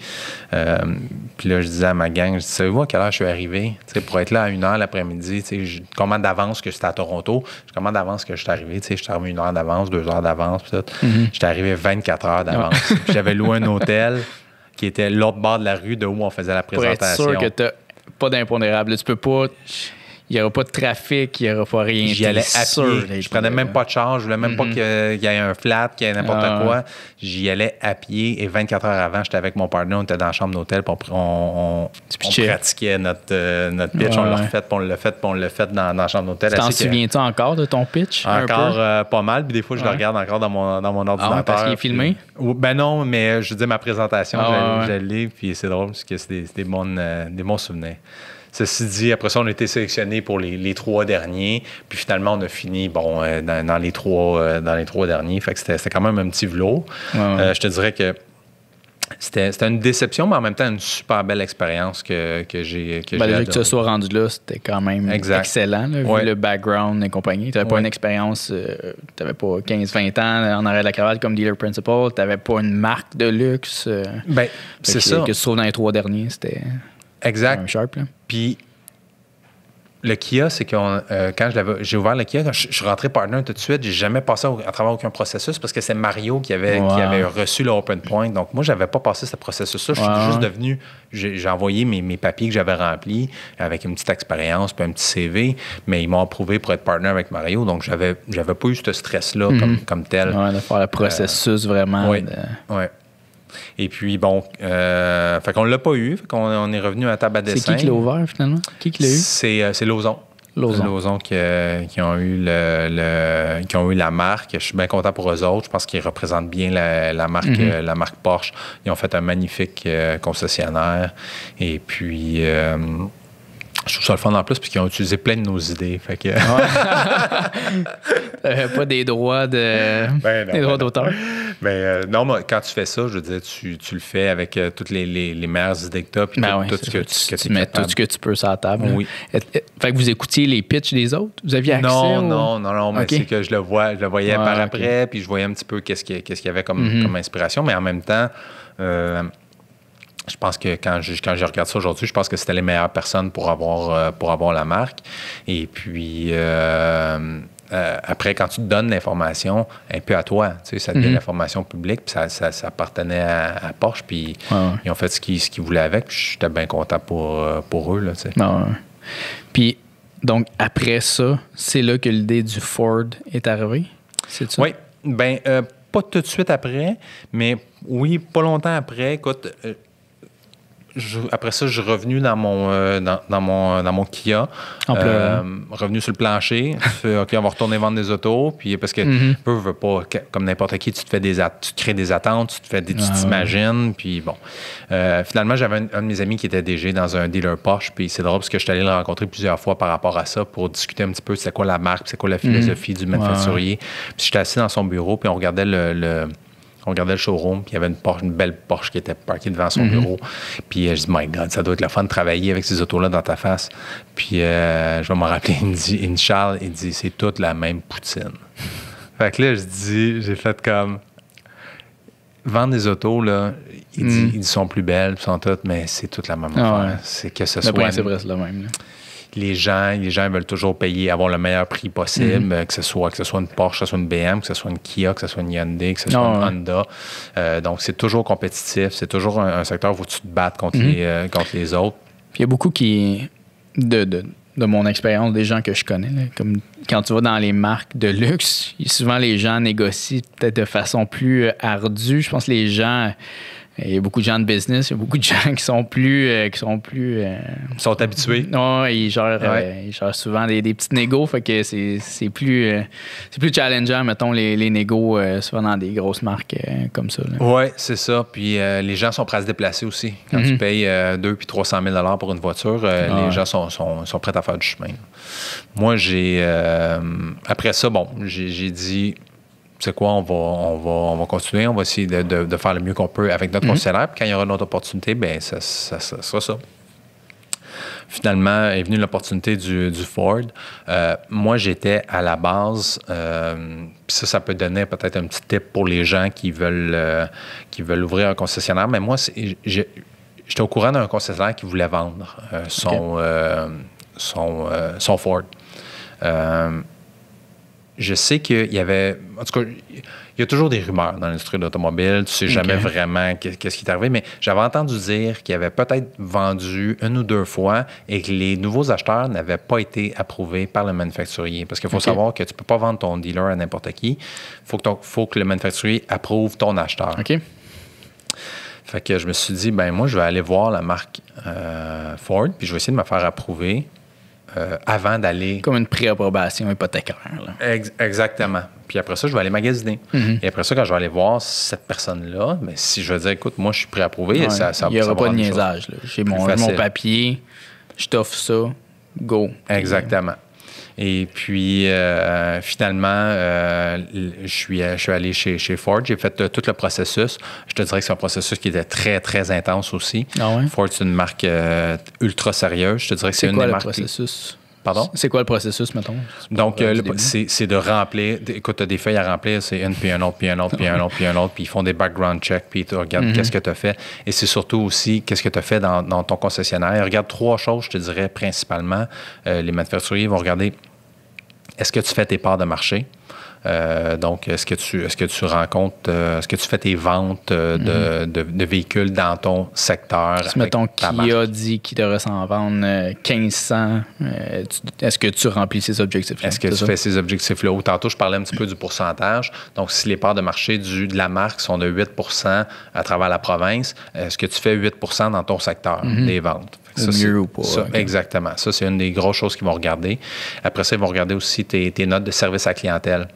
Puis là, je disais à ma gang, je dis, savez-vous à quelle heure je suis arrivé? T'sais, pour être là à 1h l'après-midi, je commande d'avance que j'étais à Toronto, je commande d'avance que je suis arrivé. Je suis arrivé 1 heure d'avance, 2 heures d'avance, puis tout. J'étais arrivé 24 heures d'avance. Puis j'avais loué un hôtel qui était l'autre bord de la rue de où on faisait la présentation. Pour être sûr que tu n'as pas d'impondérable. Tu peux pas... Il n'y aura pas de trafic, il n'y aura pas rien. J'y allais à pied. Je prenais même pas de charge. Je voulais même pas qu'il y ait un flat, qu'il y ait n'importe quoi. J'y allais à pied. Et 24 heures avant, j'étais avec mon partenaire. On était dans la chambre d'hôtel. On pratiquait notre pitch. On l'a refait, puis on l'a fait, puis on l'a fait dans la chambre d'hôtel. T'en souviens-tu encore de ton pitch? Encore pas mal. Puis des fois, je le regarde encore dans mon ordinateur. Parce qu'il est filmé? Ben non, mais je dis ma présentation, je l'ai. Puis c'est drôle parce que c'est des bons souvenirs. Ceci dit, après ça, on a été sélectionnés pour les 3 derniers. Puis finalement, on a fini dans les 3 derniers. Fait que c'était quand même un petit velours. Ouais. Je te dirais que c'était une déception, mais en même temps, une super belle expérience que j'ai déjà que tu sois rendu là, c'était quand même excellent, là, vu le background et compagnie. Tu n'avais pas une expérience, tu n'avais pas 15-20 ans en arrière de la cravate comme dealer principal, tu n'avais pas une marque de luxe. C'est ça. Que tu trouves dans les 3 derniers, c'était exact. Un sharp. Là. Puis, le Kia, c'est que quand j'ai ouvert le Kia, quand je suis rentré partner tout de suite, j'ai jamais passé à travers aucun processus parce que c'est Mario qui avait reçu le Open Point. Donc, moi, j'avais pas passé ce processus-là. Je suis juste devenu... J'ai envoyé mes papiers que j'avais remplis avec une petite expérience puis un petit CV, mais ils m'ont approuvé pour être partner avec Mario. Donc, j'avais pas eu ce stress-là comme tel. Ouais, de faire le processus vraiment. Oui. Et puis, fait qu'on l'a pas eu. Fait qu'on est revenu à la table à dessin. C'est qui l'a ouvert, finalement? Qui l'a eu? C'est Lauzon. Lauzon qui ont eu la marque. Je suis bien content pour eux autres. Je pense qu'ils représentent bien la marque Porsche. Ils ont fait un magnifique concessionnaire. Et puis... je trouve ça le fun en plus, puis qu'ils ont utilisé plein de nos idées. Fait que... pas des droits d'auteur. Mais non, mais quand tu fais ça, je veux dire, tu le fais avec toutes les meilleures idées que tu as, puis tout ce que tu mets tout ce que tu peux sur la table. Oui. Fait que vous écoutiez les pitchs des autres? Vous aviez accès? Non, mais c'est que je le voyais par après, puis je voyais un petit peu qu'est-ce qu'il y avait comme inspiration, mais en même temps... je pense que quand je regarde ça aujourd'hui, je pense que c'était les meilleures personnes pour avoir la marque. Et puis, après, quand tu te donnes l'information, un peu à toi, tu sais, ça devient l'information publique, puis ça appartenait à Porsche, puis ils ont fait ce qu'ils voulaient avec, puis j'étais bien content pour eux, là, tu sais. Puis, donc, après ça, c'est là que l'idée du Ford est arrivée, c'est ça? Oui, pas tout de suite après, mais oui, pas longtemps après. Écoute... après ça, je suis revenu dans mon Kia, revenu sur le plancher. OK, on va retourner vendre des autos. Puis parce que veux pas, comme n'importe qui, tu te crées des attentes, tu t'imagines. Puis bon, finalement, j'avais un de mes amis qui était DG dans un dealer Porsche. Puis c'est drôle parce que je suis allé le rencontrer plusieurs fois par rapport à ça pour discuter un petit peu c'est quoi la marque, c'est quoi la philosophie du manufacturier. Puis j'étais assis dans son bureau, puis on regardait le showroom, puis il y avait une belle Porsche qui était parkée devant son bureau. Puis je dis, my God, ça doit être le fun de travailler avec ces autos-là dans ta face. Puis je vais m'en rappeler, il me Charles, il dit, c'est toute la même poutine. Fait que là, j'ai fait comme, vendre des autos, là, il dit, ils sont plus belles, ils sont toutes, mais c'est toute la même affaire. Ouais. C'est que ce soit... Le principe reste le même, là. Les gens veulent toujours payer, avoir le meilleur prix possible, que ce soit une Porsche, que ce soit une BM, que ce soit une Kia, que ce soit une Hyundai, que ce soit une Honda. Donc, c'est toujours compétitif. C'est toujours un secteur où tu te battes contre les autres. Puis il y a beaucoup de mon expérience, des gens que je connais, là, comme quand tu vas dans les marques de luxe, souvent les gens négocient peut-être de façon plus ardue. Je pense que les gens... Il y a beaucoup de gens de business, il y a beaucoup de gens qui sont plus... Ils sont habitués. Non, ils gèrent souvent des petites négos, fait que c'est plus challengeant, mettons, les négos, souvent dans des grosses marques comme ça. Oui, c'est ça. Puis les gens sont prêts à se déplacer aussi. Quand tu payes 200 puis 300 000 pour une voiture, les gens sont prêts à faire du chemin. Moi, après ça, j'ai dit... C'est quoi, on va continuer, on va essayer de faire le mieux qu'on peut avec notre concessionnaire. Puis quand il y aura une autre opportunité, ça sera ça. Finalement, est venue l'opportunité du Ford. Moi, j'étais à la base, puis ça peut donner peut-être un petit tip pour les gens qui veulent ouvrir un concessionnaire. Mais moi, j'étais au courant d'un concessionnaire qui voulait vendre son Ford. Je sais qu'il y avait... En tout cas, il y a toujours des rumeurs dans l'industrie de l'automobile. Tu sais jamais vraiment qu'est-ce qui est arrivé, mais j'avais entendu dire qu'il avait peut-être vendu 1 ou 2 fois et que les nouveaux acheteurs n'avaient pas été approuvés par le manufacturier. Parce qu'il faut savoir que tu ne peux pas vendre ton dealer à n'importe qui. Il faut que le manufacturier approuve ton acheteur. OK. Fait que je me suis dit, moi, je vais aller voir la marque Ford, puis je vais essayer de me faire approuver avant d'aller... Comme une préapprobation hypothécaire. Là. Exactement. Puis après ça, je vais aller magasiner. Et après ça, quand je vais aller voir cette personne-là, si je vais dire, écoute, moi, je suis préapprouvé, ça il n'y aura pas de niaisage. J'ai mon papier, je t'offre ça, go. Exactement. Et puis, finalement, je suis allé chez Ford. J'ai fait tout le processus. Je te dirais que c'est un processus qui était très, très intense aussi. Ah ouais? Ford, c'est une marque ultra sérieuse. Je te dirais que c'est une quoi des le marques... processus? Pardon? C'est quoi le processus, mettons? Donc, c'est de remplir. Écoute, tu as des feuilles à remplir, c'est une, puis un autre, puis un autre, puis un autre, puis un autre, puis ils font des background checks, puis ils regardent qu'est-ce que tu as fait. Et c'est surtout aussi qu'est-ce que tu as fait dans ton concessionnaire. Ils regardent 3 choses, je te dirais, principalement. Les manufacturiers vont regarder est-ce que tu fais tes parts de marché? Donc, est-ce que tu rencontres, est-ce que tu fais tes ventes de véhicules dans ton secteur? Si, mettons, qui a dit qu'il devrait s'en vendre 1500, est-ce que tu remplis ces objectifs-là? Est-ce que tu fais ces objectifs-là? Ou tantôt, je parlais un petit peu du pourcentage. Donc, si les parts de marché de la marque sont de 8 à travers la province, est-ce que tu fais 8 dans ton secteur des ventes? Ça, mieux ou pas. Ça, okay. Exactement. Ça, c'est une des grosses choses qu'ils vont regarder. Après ça, ils vont regarder aussi tes notes de service à clientèle.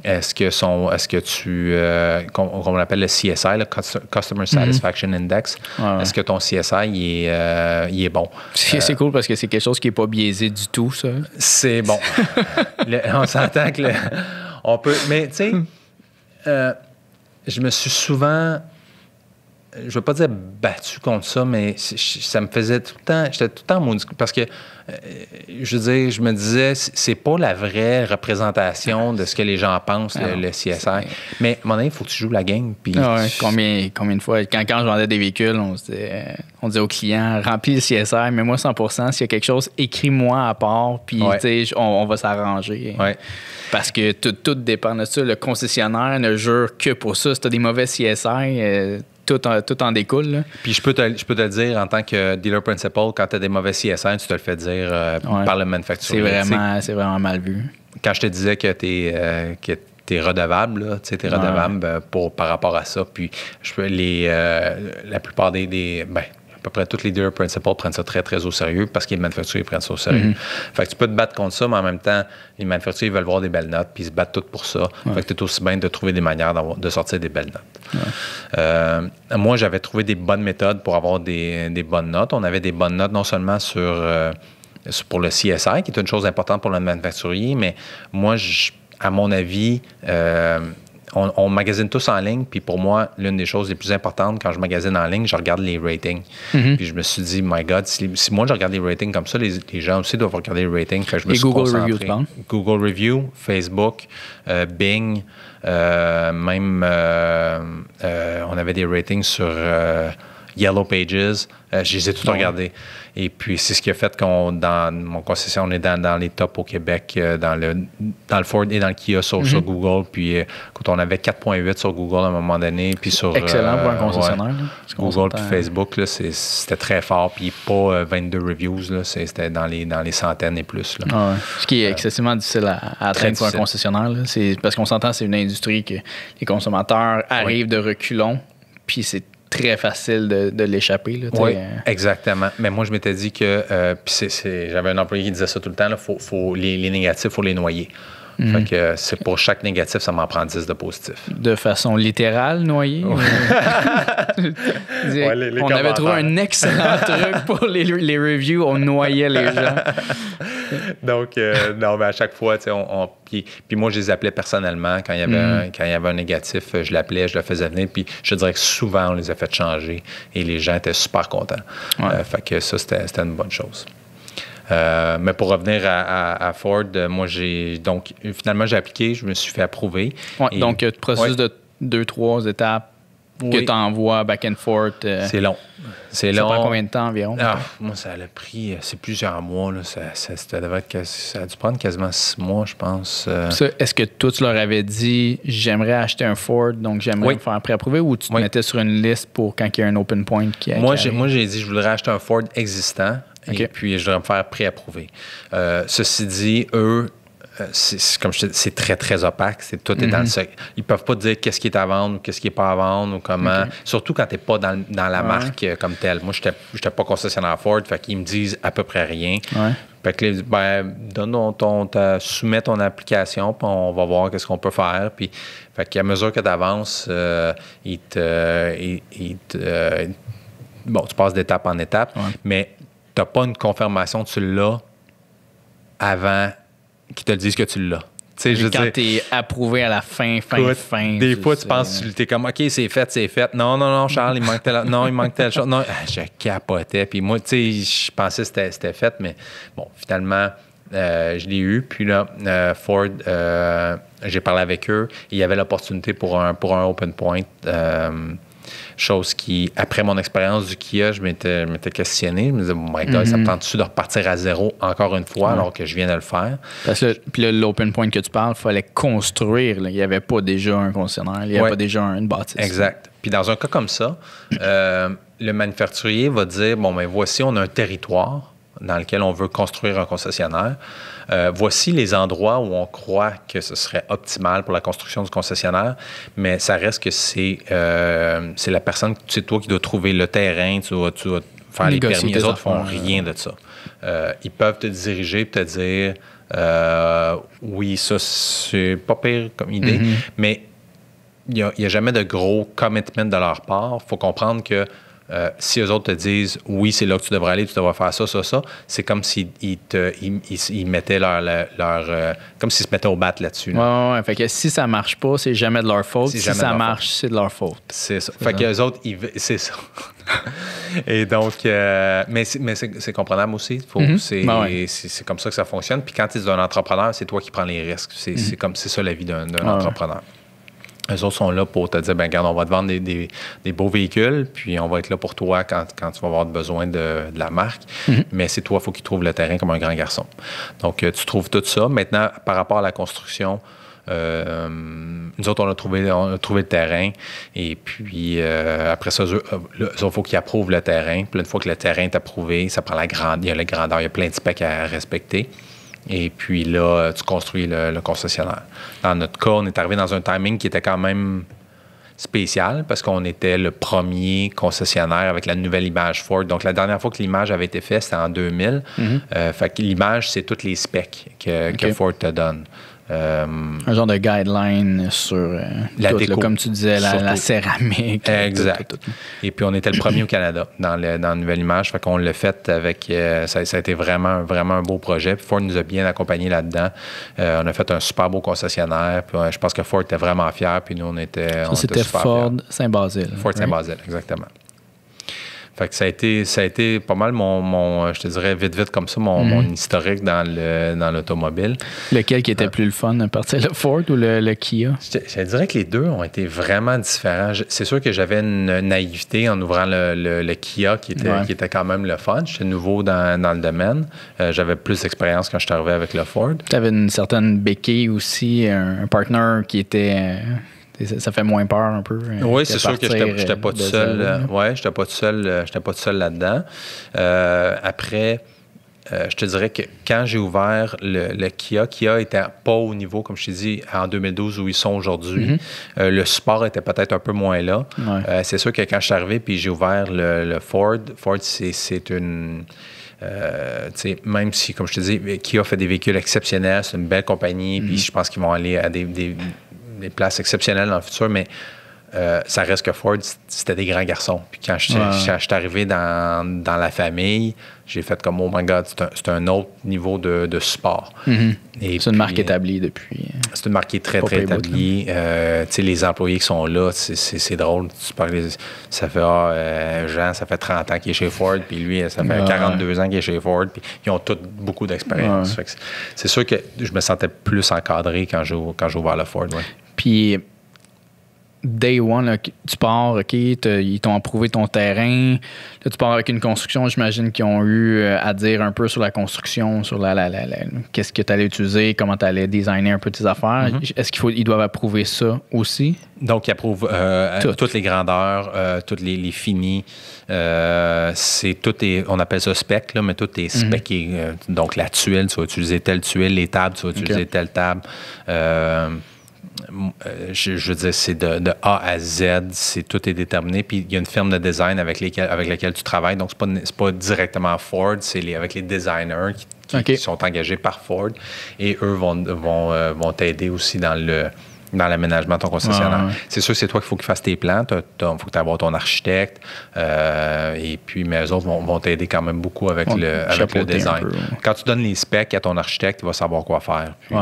Est-ce que tu, qu'on appelle le CSI, le Customer Satisfaction Index, est-ce que ton CSI, il est bon? C'est cool parce que c'est quelque chose qui n'est pas biaisé du tout, ça. C'est bon. On s'entend que on peut... Mais, tu sais, je me suis souvent... Je ne veux pas dire battu contre ça, mais ça me faisait tout le temps... J'étais tout le temps maudit parce que, je veux dire, je me disais, c'est pas la vraie représentation de ce que les gens pensent, le CSI. Mais, à un moment donné, il faut que tu joues la game. Puis combien de fois, quand je vendais des véhicules, on disait aux clients, remplis le CSI, mais moi 100%, s'il y a quelque chose, écris-moi à part, puis on va s'arranger. Ouais. Parce que tout dépend de ça. Le concessionnaire ne jure que pour ça. Si tu as des mauvais CSI... Tout en découle. Là. Puis je peux te le dire en tant que dealer principal, quand tu as des mauvais CSI, tu te le fais dire par le manufacturier. C'est vraiment mal vu. Quand je te disais que tu es redevable, tu es redevable par rapport à ça. Puis la plupart à peu près tous les dealers principaux prennent ça très, très au sérieux parce que les manufacturiers prennent ça au sérieux. Fait que tu peux te battre contre ça, mais en même temps, les manufacturiers veulent voir des belles notes puis ils se battent tous pour ça. Fait que tu es aussi bien de trouver des manières de sortir des belles notes. Moi, j'avais trouvé des bonnes méthodes pour avoir des bonnes notes. On avait des bonnes notes non seulement pour le CSI, qui est une chose importante pour le manufacturier, mais moi, à mon avis... On magasine tous en ligne, puis pour moi, l'une des choses les plus importantes quand je magasine en ligne, je regarde les ratings. Puis je me suis dit, my God, si moi je regarde les ratings comme ça, les gens aussi doivent regarder les ratings. Fait que je me suis Google concentré. Review, tu penses? Google Review, Facebook, Bing, même on avait des ratings sur Yellow Pages. Je les ai tous regardés. Et puis, c'est ce qui a fait dans mon concession, on est dans les tops au Québec, dans le Ford et dans le Kia sur Google. Puis, quand on avait 4,8 sur Google à un moment donné. Puis sur, excellent pour un concessionnaire. Google puis Facebook, là, c'était très fort. Puis, pas 22 reviews. Là, c'était dans les centaines et plus. Là. Ce qui est excessivement difficile à atteindre pour un concessionnaire. Là. C'est, parce qu'on s'entend, c'est une industrie que les consommateurs arrivent de reculons. Puis, c'est très facile de l'échapper. Là, oui, exactement. Mais moi, je m'étais dit que... j'avais un employé qui disait ça tout le temps, les négatifs, il faut les noyer. Fait que c'est pour chaque négatif, ça m'en prend 10 de positif. De façon littérale, noyer? On avait trouvé un excellent truc pour les reviews. On noyait les gens. Donc, non, mais à chaque fois, puis moi, je les appelais personnellement. Quand il y avait un négatif, je l'appelais, je le faisais venir. Puis je dirais que souvent, on les a fait changer et les gens étaient super contents. Fait que ça, c'était une bonne chose. Mais pour revenir à Ford, moi, finalement, j'ai appliqué, je me suis fait approuver. Donc, processus de 2-3 étapes que tu envoies back and forth. C'est long. Ça prend combien de temps environ? Moi, ça a pris, c'est plusieurs mois. Là. Ça a dû prendre quasiment 6 mois, je pense. Ça, est-ce que toi, tu leur avais dit, j'aimerais acheter un Ford, donc j'aimerais me faire préapprouver, ou tu te mettais sur une liste pour quand il y a un open point qui Moi, j'ai dit, je voudrais acheter un Ford existant. Et puis, je voudrais me faire préapprouver. Ceci dit, eux, comme je te dis, c'est très, très opaque. Tout est dans le secret. Ils ne peuvent pas te dire qu'est-ce qui est à vendre ou qu'est-ce qui n'est pas à vendre ou comment. Surtout quand tu n'es pas dans la marque comme telle. Moi, je n'étais pas concessionnaire Ford, fait qu'ils me disent à peu près rien. Fait que là, soumets ton application, puis on va voir qu'est-ce qu'on peut faire. Puis, fait qu'à mesure que tu avances, tu passes d'étape en étape. Mais n'as pas une confirmation que tu l'as avant qu'ils te le disent que tu l'as. Quand tu es approuvé à la fin. Des fois, tu penses, tu es comme, OK, c'est fait. Non, Charles, il manque telle chose. Non, je capotais. Puis moi, tu sais, je pensais que c'était fait, mais bon, finalement, je l'ai eu. Puis là, Ford, j'ai parlé avec eux. Il y avait l'opportunité pour un open point. Chose qui, après mon expérience du Kia, je m'étais questionné. Je me disais, oh my God, ça me tente-tu de repartir à zéro encore une fois alors que je viens de le faire? Parce que puis l'open point que tu parles, il fallait construire. Là. Il n'y avait pas déjà un concessionnaire, il n'y avait pas déjà une bâtisse. Exact. Puis dans un cas comme ça, le manufacturier va dire, bon, ben voici, on a un territoire dans lequel on veut construire un concessionnaire. Voici les endroits où on croit que ce serait optimal pour la construction du concessionnaire, mais ça reste que c'est la personne, c'est toi qui dois trouver le terrain, tu vas faire les permis. Les autres font rien de ça. Ils peuvent te diriger et te dire oui, ça, c'est pas pire comme idée, mais il n'y a jamais de gros commitment de leur part. Il faut comprendre que si eux autres te disent « oui, c'est là que tu devrais aller, tu devrais faire ça, c'est comme s'ils mettaient comme s'ils se mettaient au bat là-dessus. Là. Ouais. Fait que si ça marche pas, c'est jamais de leur faute. Si ça marche, c'est de leur faute. C'est ça. Fait qu'eux autres, c'est ça. Et donc, mais c'est comprenable aussi. C'est comme ça que ça fonctionne. Puis quand tu es un entrepreneur, c'est toi qui prends les risques. C'est ça la vie d'un entrepreneur. Eux autres sont là pour te dire, ben regarde, on va te vendre des beaux véhicules, puis on va être là pour toi quand tu vas avoir besoin de la marque. Mais c'est toi, il faut qu'ils trouvent le terrain comme un grand garçon. Donc, tu trouves tout ça. Maintenant, par rapport à la construction, nous autres, on a trouvé le terrain. Et puis, après ça, il faut qu'ils approuvent le terrain. Puis, une fois que le terrain est approuvé, ça prend il y a la grandeur, il y a plein de specs à respecter. Et puis là, tu construis le concessionnaire. Dans notre cas, on est arrivé dans un timing qui était quand même spécial parce qu'on était le premier concessionnaire avec la nouvelle image Ford. Donc, la dernière fois que l'image avait été faite, c'était en 2000. Fait que l'image, c'est toutes les specs que Ford te donne. Un genre de guideline sur la tout, déco, là, comme tu disais, la céramique. Exact. Tout. Et puis, on était le premier au Canada dans la nouvelle image. Fait qu'on l'a fait avec... ça a été vraiment un beau projet. Puis Ford nous a bien accompagnés là-dedans. On a fait un super beau concessionnaire. Puis, je pense que Ford était vraiment fier. Puis nous, on était c'était Ford Saint-Basile. Ford Saint-Basile, exactement. Fait que ça a été pas mal mon je te dirais vite comme ça, mon historique dans l'automobile. Lequel qui était plus le fun, à partir le Ford ou le Kia? Je dirais que les deux ont été vraiment différents. C'est sûr que j'avais une naïveté en ouvrant le Kia qui était quand même le fun. J'étais nouveau dans le domaine. J'avais plus d'expérience quand je suis arrivé avec le Ford. Tu avais une certaine béquille aussi, un partner qui était... Ça fait moins peur un peu. Oui, c'est sûr que j'étais pas tout seul. J'étais pas tout seul là-dedans. Après, je te dirais que quand j'ai ouvert le Kia était pas au niveau, comme je t'ai dit, en 2012 où ils sont aujourd'hui. Le support était peut-être un peu moins là. C'est sûr que quand je suis arrivé puis j'ai ouvert le Ford, c'est une... même si, comme je te dis, Kia fait des véhicules exceptionnels, c'est une belle compagnie, puis je pense qu'ils vont aller à des places exceptionnelles dans le futur, mais ça reste que Ford, c'était des grands garçons. Puis quand je suis arrivé dans la famille, j'ai fait comme, oh my God, c'est un autre niveau de support. Et c'est une marque établie depuis... C'est une marque qui est très, très établie. Les employés qui sont là, c'est drôle. Ça fait, Jean, ça fait 30 ans qu'il est chez Ford, puis lui, ça fait 42 ans qu'il est chez Ford, puis ils ont tous beaucoup d'expérience. C'est sûr que je me sentais plus encadré quand j'ai ouvert le Ford. Puis... Day one, là, tu pars, OK, ils t'ont approuvé ton terrain. Là, tu pars avec une construction, j'imagine qu'ils ont eu à dire un peu sur la construction, sur qu'est-ce que tu allais utiliser, comment tu allais designer un peu tes affaires. Est-ce qu'ils doivent approuver ça aussi? Donc, ils approuvent toutes les grandeurs, toutes les finis. On appelle ça spec, là, mais tout est specé. Donc, la tuile, tu vas utiliser telle tuile, les tables, tu vas utiliser telle table. Je veux dire, c'est de A à Z, tout est déterminé. Puis il y a une firme de design avec laquelle tu travailles. Donc, c'est pas directement Ford, c'est avec les designers qui sont engagés par Ford. Et eux vont t'aider aussi dans dans l'aménagement de ton concessionnaire. Ouais. C'est sûr que c'est toi qu'il faut qu'il fasse tes plans. Il faut que tu aies ton architecte. Et puis, mais eux autres vont t'aider quand même beaucoup avec le design. Quand tu donnes les specs à ton architecte, il va savoir quoi faire. Puis,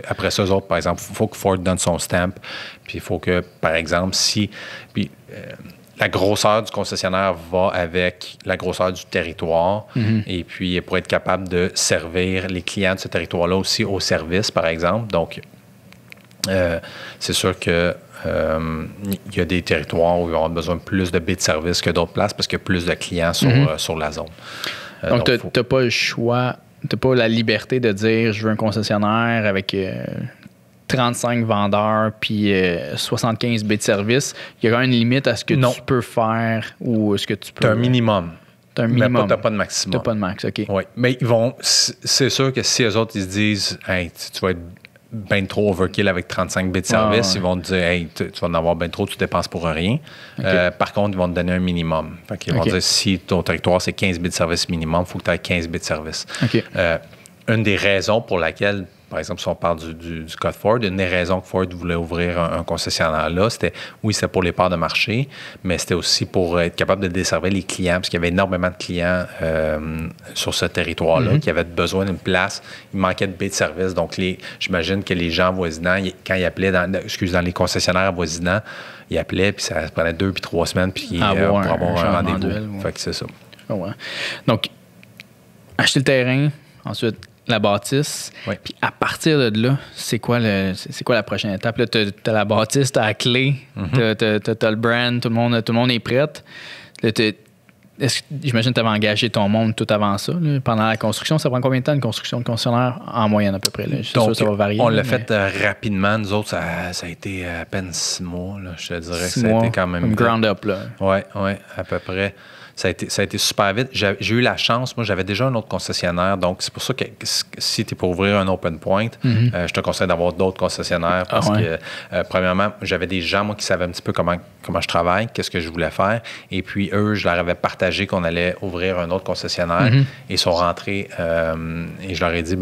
après ça, eux autres, par exemple, il faut que Ford donne son stamp. Puis il faut que, par exemple, la grosseur du concessionnaire va avec la grosseur du territoire. Et puis, pour être capable de servir les clients de ce territoire-là aussi au service, par exemple. Donc, c'est sûr que il y a des territoires où il va y avoir besoin de plus de baies de service que d'autres places parce qu'il y a plus de clients sur la zone. Donc, tu n'as pas le choix, tu n'as pas la liberté de dire je veux un concessionnaire avec 35 vendeurs puis 75 baies de service. Il y a quand même une limite à ce que tu peux faire ou ce que tu peux. Tu as un minimum. Tu as un minimum. Mais tu n'as pas de maximum. Tu n'as pas de max, OK. Oui, mais c'est sûr que si eux autres, ils se disent hey, tu vas être bien trop overkill avec 35 bits de service, ils vont te dire hey, tu vas en avoir bien trop, tu dépenses pour rien. Okay. Par contre, ils vont te donner un minimum. Ils vont dire si ton territoire, c'est 15 bits de service minimum, il faut que tu aies 15 bits de service. Okay. Une des raisons pour laquelle, par exemple, si on parle du code Ford, une des raisons que Ford voulait ouvrir un concessionnaire là, c'était pour les parts de marché, mais c'était aussi pour être capable de desservir les clients, parce qu'il y avait énormément de clients sur ce territoire-là qui avaient besoin d'une place. Il manquait de baies de service. Donc, j'imagine que les gens avoisinants, quand ils appelaient dans les concessionnaires avoisinants, ils appelaient, puis ça prenait 2 puis 3 semaines pour avoir un rendez-vous. Fait que c'est ça. Oh ouais. Donc, acheter le terrain, ensuite la bâtisse. Oui. Puis à partir de là, c'est quoi la prochaine étape? Là, t'as la bâtisse, t'as la clé, t'as le brand, tout le monde est prêt. Là, j'imagine que tu avais engagé ton monde tout avant ça. Là, pendant la construction, ça prend combien de temps une construction de concessionnaire en moyenne à peu près? Là? Je suis sûr que ça va varier. On l'a fait rapidement. Nous autres, ça a été à peine 6 mois. Là. Je te dirais que ça a été quand même... Comme ground up, là. Oui, à peu près. Ça a été super vite. J'ai eu la chance. Moi, j'avais déjà un autre concessionnaire. Donc, c'est pour ça que si tu es pour ouvrir un open point, je te conseille d'avoir d'autres concessionnaires parce que, premièrement, j'avais des gens, moi, qui savaient un petit peu comment je travaille, qu'est-ce que je voulais faire. Et puis, eux, je leur avais partagé qu'on allait ouvrir un autre concessionnaire. Et ils sont rentrés et je leur ai dit,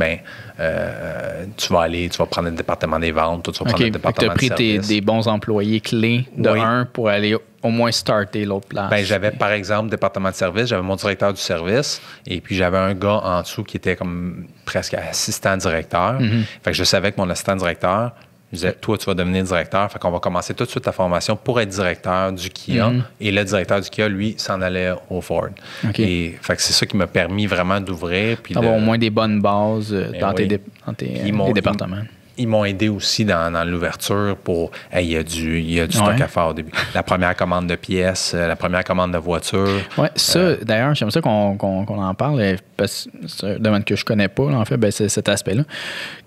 tu vas prendre le département des ventes, tu vas prendre le département de service. Tu as pris des bons employés clés de un pour aller au moins starter l'autre place. J'avais, par exemple, département de service, j'avais mon directeur du service et puis j'avais un gars en dessous qui était comme presque assistant directeur. Fait que je savais que mon assistant directeur, je disais, toi, tu vas devenir directeur. Fait qu'on va commencer tout de suite la formation pour être directeur du Kia. Et le directeur du Kia, lui, s'en allait au Ford. Et fait que c'est ça qui m'a permis vraiment d'ouvrir. D'avoir au moins des bonnes bases dans tes départements. Ils m'ont aidé aussi dans l'ouverture pour... il y a du stock à faire au début. La première commande de pièces, la première commande de voitures. Oui, ça, d'ailleurs, j'aime ça qu'on en parle, parce que c'est un domaine que je connais pas, là, en fait, c'est cet aspect-là.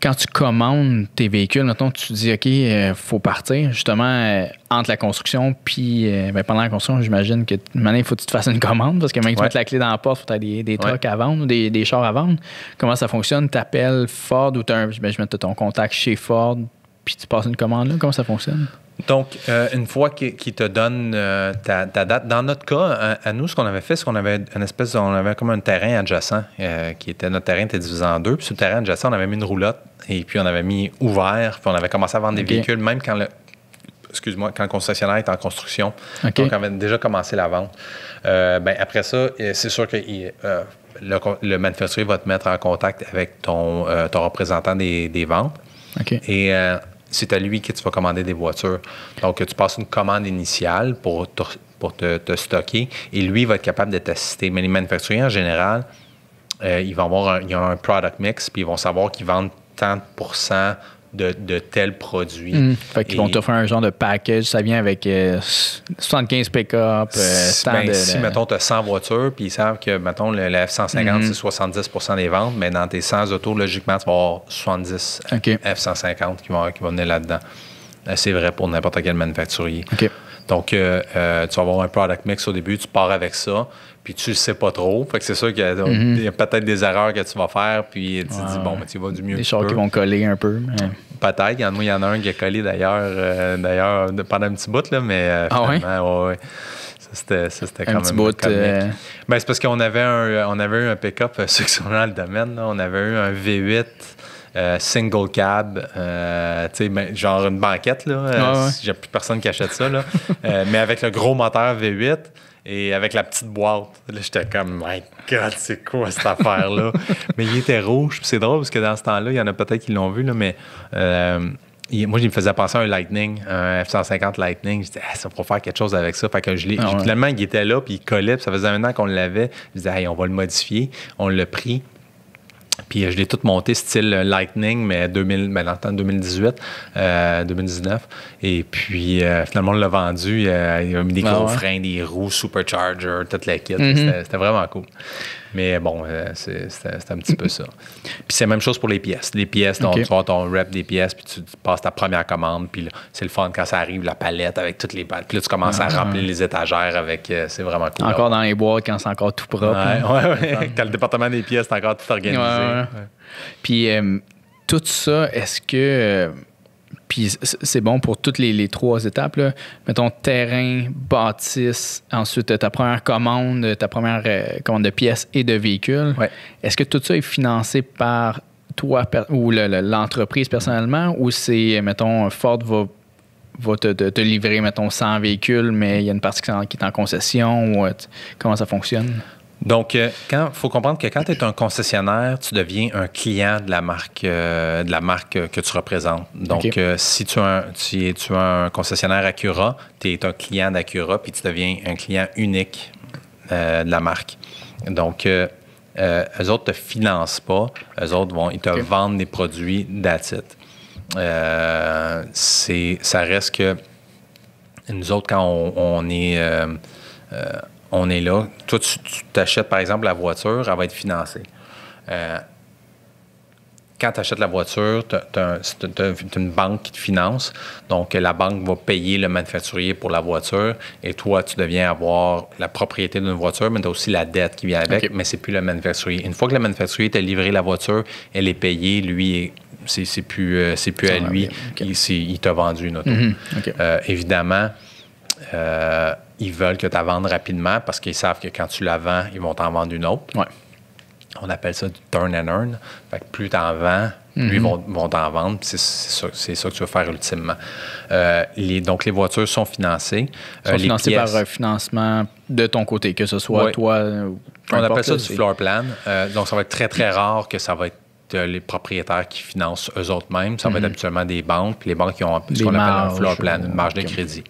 Quand tu commandes tes véhicules, mettons, tu te dis, OK, faut partir, justement, entre la construction, puis pendant la construction, j'imagine que maintenant, il faut que tu te fasses une commande, parce que même que tu mettes la clé dans la porte, il faut que tu aies des trucks à vendre, ou des chars à vendre. Comment ça fonctionne? Tu appelles Ford ou tu as ton contact chez Ford, puis tu passes une commande là? Comment ça fonctionne? Donc, une fois qu'ils te donnent ta date, dans notre cas, à nous, ce qu'on avait fait, c'est qu'on avait on avait comme un terrain adjacent notre terrain était divisé en deux. Puis sur le terrain adjacent, on avait mis une roulotte et puis on avait mis ouvert, puis on avait commencé à vendre des véhicules, même quand le concessionnaire est en construction. Donc, on avait déjà commencé la vente. Après ça, c'est sûr que le manufacturier va te mettre en contact avec ton représentant des ventes. Et c'est à lui que tu vas commander des voitures. Donc, tu passes une commande initiale pour te stocker et lui va être capable de t'assister. Mais les manufacturiers, en général, ils vont il y a un product mix puis ils vont savoir qu'ils vendent tant de pourcents de tels produits. Fait qu'ils vont t'offrir un genre de package. Ça vient avec 75 pick-up, si, mettons, tu as 100 voitures, puis ils savent que, mettons, le F-150, c'est 70 des ventes, mais dans tes 100 autos, logiquement, tu vas avoir 70 F-150 qui vont venir là-dedans. C'est vrai pour n'importe quel manufacturier. Donc, tu vas avoir un product mix au début, tu pars avec ça, puis tu ne sais pas trop. Fait que c'est sûr qu'il y a peut-être des erreurs que tu vas faire, puis tu te dis, bon, tu vas du mieux. Des choses qui vont coller un peu. Peut-être. Il y en a un qui a collé d'ailleurs pendant un petit bout, là, mais finalement, ouais. Ça, c'était quand même... Un petit bout... c'est parce qu'on avait eu un pick-up successionnel dans le domaine. Là. On avait eu un V8 single cab, genre une banquette, là. J'ai plus personne qui achète ça, là. Mais avec le gros moteur V8 et avec la petite boîte. Là, j'étais comme, my God, c'est quoi cette affaire-là? Mais il était rouge. Puis c'est drôle parce que dans ce temps-là, il y en a peut-être qui l'ont vu, là, mais moi, il me faisait penser à un Lightning, un F-150 Lightning. Je disais, ça pourrait faire quelque chose avec ça. Fait que finalement, il était là, puis il collait, puis ça faisait 1 an qu'on l'avait. Je disais, hey, on va le modifier. On l'a pris. Puis je l'ai tout monté style Lightning, mais dans le temps de 2018, 2019. Et puis finalement, on l'a vendu. Il a mis des gros freins, des roues, supercharger, toute la kit. C'était vraiment cool. Mais bon, c'était un petit peu ça. Puis c'est la même chose pour les pièces. Les pièces, tu vas avoir ton rep des pièces, puis tu passes ta première commande. Puis là, c'est le fun quand ça arrive, la palette avec toutes les palettes. Puis là, tu commences à remplir les étagères avec... c'est vraiment cool. Encore dans les boîtes quand c'est encore tout propre. Quand le département des pièces est encore tout organisé. Ouais. Puis tout ça, est-ce que... Puis c'est bon pour toutes les 3 étapes, là. Mettons terrain, bâtisse, ensuite ta première commande de pièces et de véhicules. Ouais. Est-ce que tout ça est financé par toi ou l'entreprise personnellement, ou c'est, mettons, Ford va te livrer, mettons, 100 véhicules, mais il y a une partie qui est en concession, ou comment ça fonctionne? Donc, il faut comprendre que quand tu es un concessionnaire, tu deviens un client de la marque que tu représentes. Donc, si tu as un concessionnaire Acura, tu es un client d'Acura, puis tu deviens un client unique de la marque. Donc, eux autres ne te financent pas. Eux autres, ils te vendent des produits that's it. Ça reste que nous autres, quand on est là. Toi, tu t'achètes, par exemple, la voiture, elle va être financée. Quand tu achètes la voiture, tu as une banque qui te finance. Donc, la banque va payer le manufacturier pour la voiture. Et toi, tu deviens avoir la propriété d'une voiture, mais tu as aussi la dette qui vient avec, mais c'est plus le manufacturier. Une fois que le manufacturier t'a livré la voiture, elle est payée, lui, c'est plus à lui. Il t'a vendu une auto. Évidemment, ils veulent que tu la vendes rapidement parce qu'ils savent que quand tu la vends, ils vont t'en vendre une autre. Ouais. On appelle ça du turn and earn. Fait que plus tu en vends, plus ils vont t'en vendre. C'est ça que tu vas faire ultimement. Donc, les voitures sont financées. Sont financées par un financement de ton côté, que ce soit toi... On appelle ça du floor plan. Donc, ça va être très, très rare que ça va être les propriétaires qui financent eux autres mêmes. Ça va être habituellement des banques. Puis les banques qui ont ce qu'on appelle un floor plan, une marge de crédit.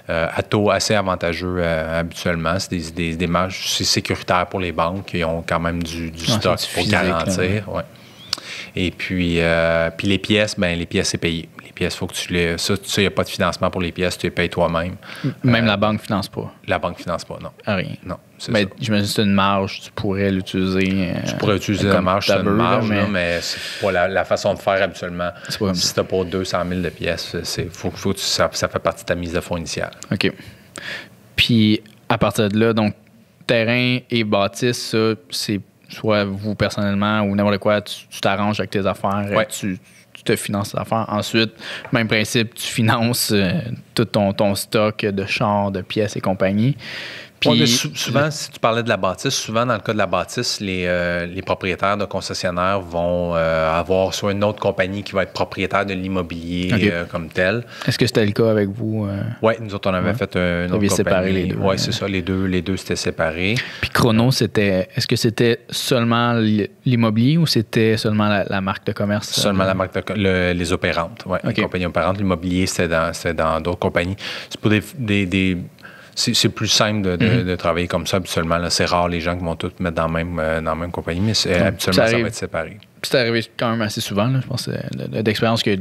À taux assez avantageux habituellement. C'est des marges, c'est sécuritaire pour les banques qui ont quand même du stock pour garantir. Ouais. Et puis les pièces, les pièces, c'est payé. Les pièces, il faut que tu les... Ça, il n'y a pas de financement pour les pièces, tu les payes toi-même. Même la banque ne finance pas? La banque ne finance pas, non. Rien? Non, c'est ça. J'imagine que c'est une marge, tu pourrais l'utiliser. Tu pourrais utiliser la marge, c'est une marge, mais c'est pas la façon de faire habituellement. Si tu n'as pas 200 000 de pièces, ça fait partie de ta mise de fonds initiale. OK. Puis, à partir de là, donc, terrain et bâtisse, ça, c'est soit vous personnellement ou n'importe quoi, tu t'arranges avec tes affaires, tu te finances tes affaires. Ensuite, même principe, tu finances tout ton stock de chars, de pièces et compagnie. Puis, souvent, si tu parlais de la bâtisse, souvent dans le cas de la bâtisse, les propriétaires de concessionnaires vont avoir soit une autre compagnie qui va être propriétaire de l'immobilier comme tel. Est-ce que c'était le cas avec vous? Oui, nous autres, on avait fait une autre compagnie. Séparé les deux. Oui, c'est ça, les deux c'était séparés. Puis Chrono, est-ce que c'était seulement l'immobilier ou c'était seulement la marque de commerce? Seulement la marque les opérantes, oui. Les compagnies opérantes. L'immobilier, c'était dans d'autres compagnies. C'est pour c'est plus simple de travailler comme ça habituellement. Là, c'est rare les gens qui vont tous mettre dans la même compagnie, mais habituellement, ça va être séparé. Puis c'est arrivé quand même assez souvent, là, je pense, d'expérience que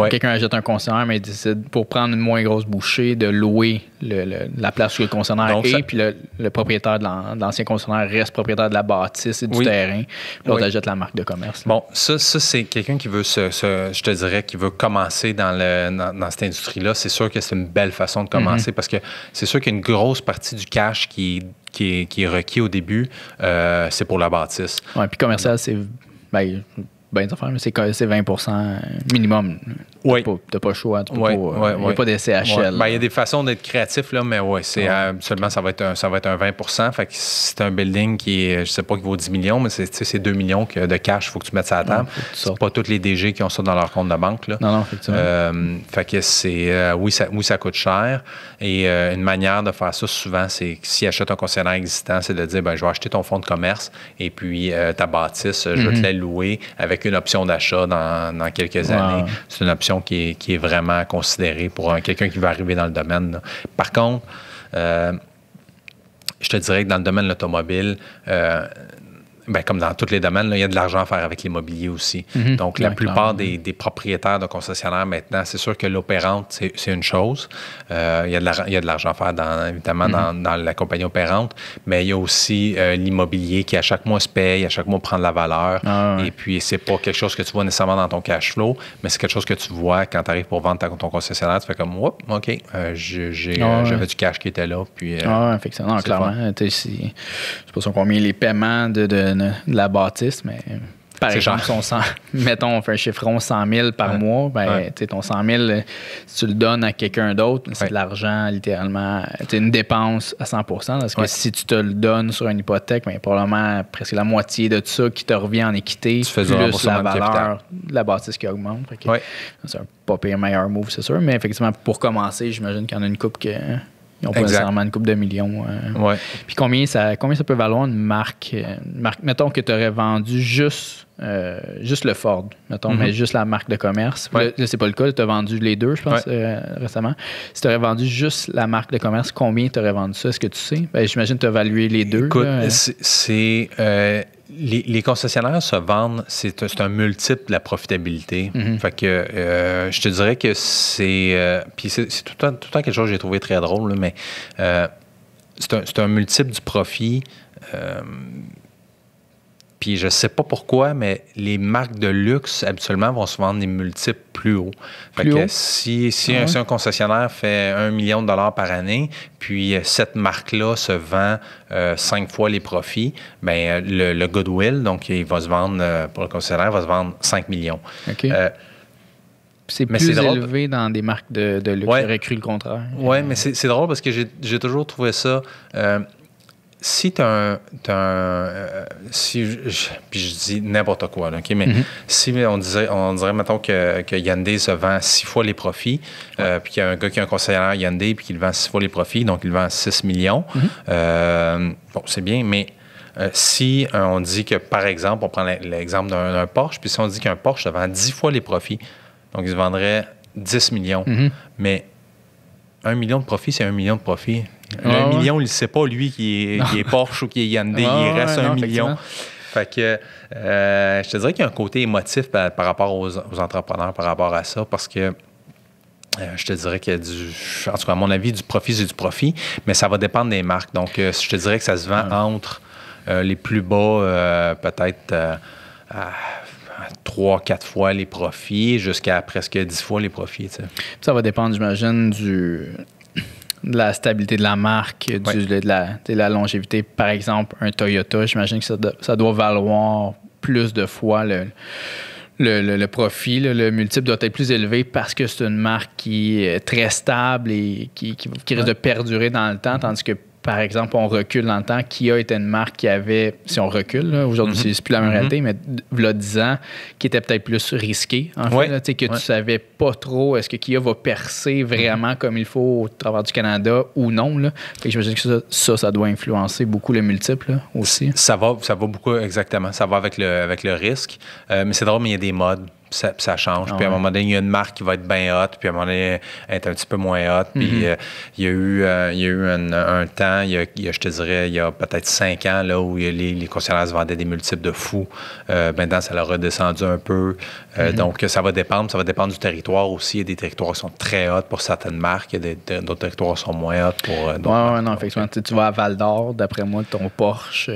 quelqu'un achète un concessionnaire, mais il décide, pour prendre une moins grosse bouchée, de louer la place où le concessionnaire est, puis le propriétaire de l'ancien concessionnaire reste propriétaire de la bâtisse et du terrain, puis l'autre achète la marque de commerce. Bon, ça c'est quelqu'un qui veut, je te dirais, qui veut commencer dans cette industrie-là. C'est sûr que c'est une belle façon de commencer parce que c'est sûr qu'il y a une grosse partie du cash qui est requis au début, c'est pour la bâtisse. Oui, puis commercial, c'est... bien des affaires, mais c'est 20% minimum. Oui. Tu n'as pas le choix. Il n'y a pas de CHL. Il y a des façons d'être créatif, là, mais seulement ça va être un 20%. Fait que c'est un building qui est, je sais pas, qui vaut 10 millions, mais c'est 2 millions de cash, il faut que tu mettes ça à la table. C'est pas tous les DG qui ont ça dans leur compte de banque. Là. Non, effectivement. Fait que c'est, oui, ça coûte cher. Et une manière de faire ça, souvent, c'est que s'ils achètent un concessionnaire existant, c'est de dire, je vais acheter ton fonds de commerce et puis ta bâtisse, je vais te la louer avec une option d'achat dans quelques années. C'est une option qui est vraiment considérée pour quelqu'un qui veut arriver dans le domaine. Là. Par contre, je te dirais que dans le domaine de l'automobile, comme dans tous les domaines, là, il y a de l'argent à faire avec l'immobilier aussi. Donc, la plupart des propriétaires de concessionnaires maintenant, c'est sûr que l'opérante, c'est une chose. Il y a de l'argent à faire, évidemment, dans la compagnie opérante, mais il y a aussi l'immobilier qui, à chaque mois, se paye, à chaque mois, prend de la valeur. Et puis, c'est pas quelque chose que tu vois nécessairement dans ton cash flow, mais c'est quelque chose que tu vois quand tu arrives pour vendre ton concessionnaire. Tu fais comme, OK, j'avais du cash qui était là. Puis, effectivement, clairement. Je sais pas combien les paiements de la bâtisse, mais par exemple, mettons, on fait un chiffron 100 000 par mois, ton 100 000, si tu le donnes à quelqu'un d'autre, c'est de l'argent, littéralement, c'est une dépense à 100 %, parce que si tu te le donnes sur une hypothèque, probablement presque la moitié de tout ça qui te revient en équité, plus la valeur de la bâtisse qui augmente. C'est un pas pire meilleur move, c'est sûr, mais effectivement, pour commencer, j'imagine qu'il y en a une couple ils n'ont pas nécessairement une couple de millions. Puis combien ça peut valoir une marque? Mettons que tu aurais vendu juste le Ford, mettons, mais juste la marque de commerce. Là, c'est pas le cas. Tu as vendu les deux, je pense, récemment. Si tu aurais vendu juste la marque de commerce, combien tu aurais vendu ça? Est-ce que tu sais? J'imagine que tu as évalué les deux. Écoute, les concessionnaires se vendent, c'est un multiple de la profitabilité. Fait que je te dirais que puis c'est tout le temps quelque chose que j'ai trouvé très drôle, là, mais c'est un multiple du profit. Puis je sais pas pourquoi, mais les marques de luxe, habituellement, vont se vendre des multiples plus hauts. Fait que si un concessionnaire fait 1 million de dollars par année, puis cette marque-là se vend 5 fois les profits, le goodwill, donc il va se vendre, pour le concessionnaire, va se vendre 5 millions. C'est plus élevé dans des marques de luxe. J'aurais cru le contraire. Oui, mais c'est drôle parce que j'ai toujours trouvé ça... si tu as puis je dis n'importe quoi, là, OK, mais si on dirait, mettons, que Hyundai se vend 6 fois les profits, puis qu'il y a un gars qui a un concessionnaire Hyundai puis qu'il vend 6 fois les profits, donc il vend 6 millions, c'est bien, mais si on dit que, par exemple, on prend l'exemple d'un Porsche, puis si on dit qu'un Porsche se vend 10 fois les profits, donc il se vendrait 10 millions, mais 1 million de profit, c'est 1 million de profit. Le 1 million, il ne sait pas, lui, qui est Porsche ou qui est Hyundai. Il reste 1 million. Fait que je te dirais qu'il y a un côté émotif par rapport aux entrepreneurs par rapport à ça, parce que je te dirais qu'il y a en tout cas, à mon avis, du profit, c'est du profit, mais ça va dépendre des marques. Donc, je te dirais que ça se vend entre les plus bas, peut-être à 3-4 fois les profits, jusqu'à presque 10 fois les profits. Tu sais. Ça va dépendre, j'imagine, de la stabilité de la marque, de la longévité. Par exemple, un Toyota, j'imagine que ça doit valoir plus de fois le profit. Le multiple doit être plus élevé parce que c'est une marque qui est très stable et qui risque de perdurer dans le temps, tandis que, par exemple, on recule dans le temps. Kia était une marque qui avait, si on recule, là, aujourd'hui, c'est plus la même réalité, mais il y a 10 ans, qui était peut-être plus risqué, en fait, là, que tu savais pas trop est-ce que Kia va percer vraiment comme il faut au travers du Canada ou non. Là. Fait que j'imagine que ça doit influencer beaucoup le multiple là, aussi. Ça va beaucoup, exactement. Ça va avec le risque. Mais c'est drôle, mais il y a des modes. Ça change. Puis à un moment donné, il y a une marque qui va être bien hot, puis à un moment donné, elle est un petit peu moins hot. Puis il y a eu un temps, je te dirais, il y a peut-être 5 ans, là, où les concessionnaires se vendaient des multiples de fous. Maintenant, ça l'a redescendu un peu. Donc, ça va dépendre du territoire aussi. Il y a des territoires qui sont très hot pour certaines marques. Il y a d'autres territoires qui sont moins hot pour d'autres. Non, effectivement. Tu vas à Val-d'Or, d'après moi, ton Porsche,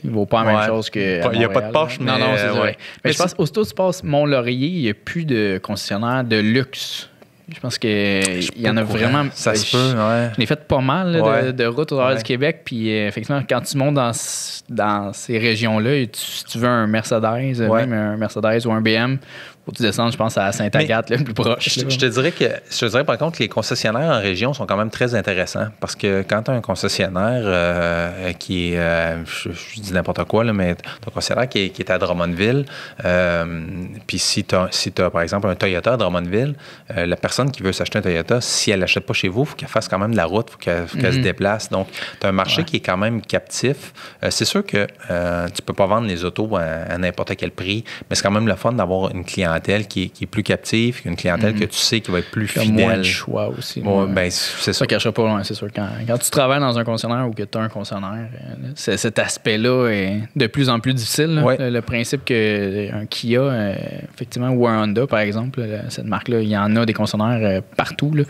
il ne vaut pas la même chose que. Il n'y a pas de Porsche, mais. Non, c'est vrai. Mais je pense, aussitôt que tu passes Mont-Laurier, il n'y a plus de concessionnaires de luxe Je pense qu'il y en a vraiment. Ça se peut, ouais. J'en ai fait pas mal là, de routes au travers du Québec. Puis effectivement, quand tu montes dans ces régions-là, si tu veux un Mercedes, même un Mercedes ou un BM, faut que tu descendes, je pense, à Sainte-Agathe, le plus proche. Je te dirais par contre que les concessionnaires en région sont quand même très intéressants parce que quand tu as un concessionnaire qui est, je dis n'importe quoi, là, mais tu as un concessionnaire qui est à Drummondville, puis si tu as par exemple un Toyota à Drummondville, la personne qui veut s'acheter un Toyota, si elle l'achète pas chez vous, il faut qu'elle fasse quand même de la route, il faut qu'elle se déplace. Donc, tu as un marché qui est quand même captif. C'est sûr que tu peux pas vendre les autos à n'importe quel prix, mais c'est quand même le fun d'avoir une clientèle qui est plus captive, une clientèle que tu sais qui va être plus fidèle. Moins de choix aussi. Ben, c'est ça. Ça cachera pas loin, c'est sûr. Quand tu travailles dans un concessionnaire ou que tu as un concessionnaire, cet aspect-là est de plus en plus difficile. Le principe qu'un Kia, effectivement, ou un Honda, par exemple, cette marque-là, il y en a des concessionnaires partout. Là.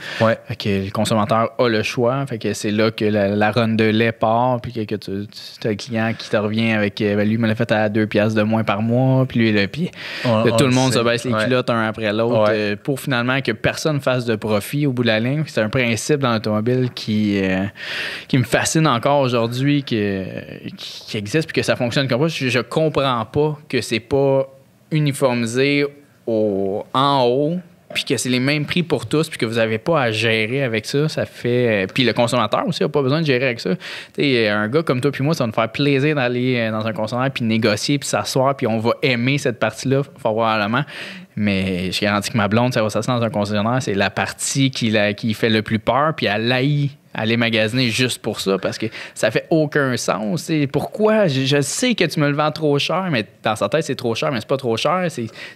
Fait que le consommateur a le choix. Fait que c'est là que la ronde de lait part, puis que tu as le client qui te revient avec lui, me l'a fait à 2 piastres de moins par mois, puis lui, puis tout le monde se baisse les culottes un après l'autre pour finalement que personne fasse de profit au bout de la ligne. C'est un principe dans l'automobile qui me fascine encore aujourd'hui, qui existe puis que ça fonctionne comme ça. Je comprends pas que c'est pas uniformisé en haut puis que c'est les mêmes prix pour tous, puis que vous n'avez pas à gérer avec ça. Ça fait... Puis le consommateur aussi n'a pas besoin de gérer avec ça. T'sais, un gars comme toi puis moi, ça va nous faire plaisir d'aller dans un concessionnaire puis négocier, puis s'asseoir, puis on va aimer cette partie-là, fort probablement. Mais je garantis que ma blonde, ça va s'asseoir dans un concessionnaire, c'est la partie qui fait le plus peur, puis elle haït aller magasiner juste pour ça, parce que ça fait aucun sens. T'sais. Pourquoi? Je sais que tu me le vends trop cher, mais dans sa tête, c'est trop cher, mais c'est pas trop cher.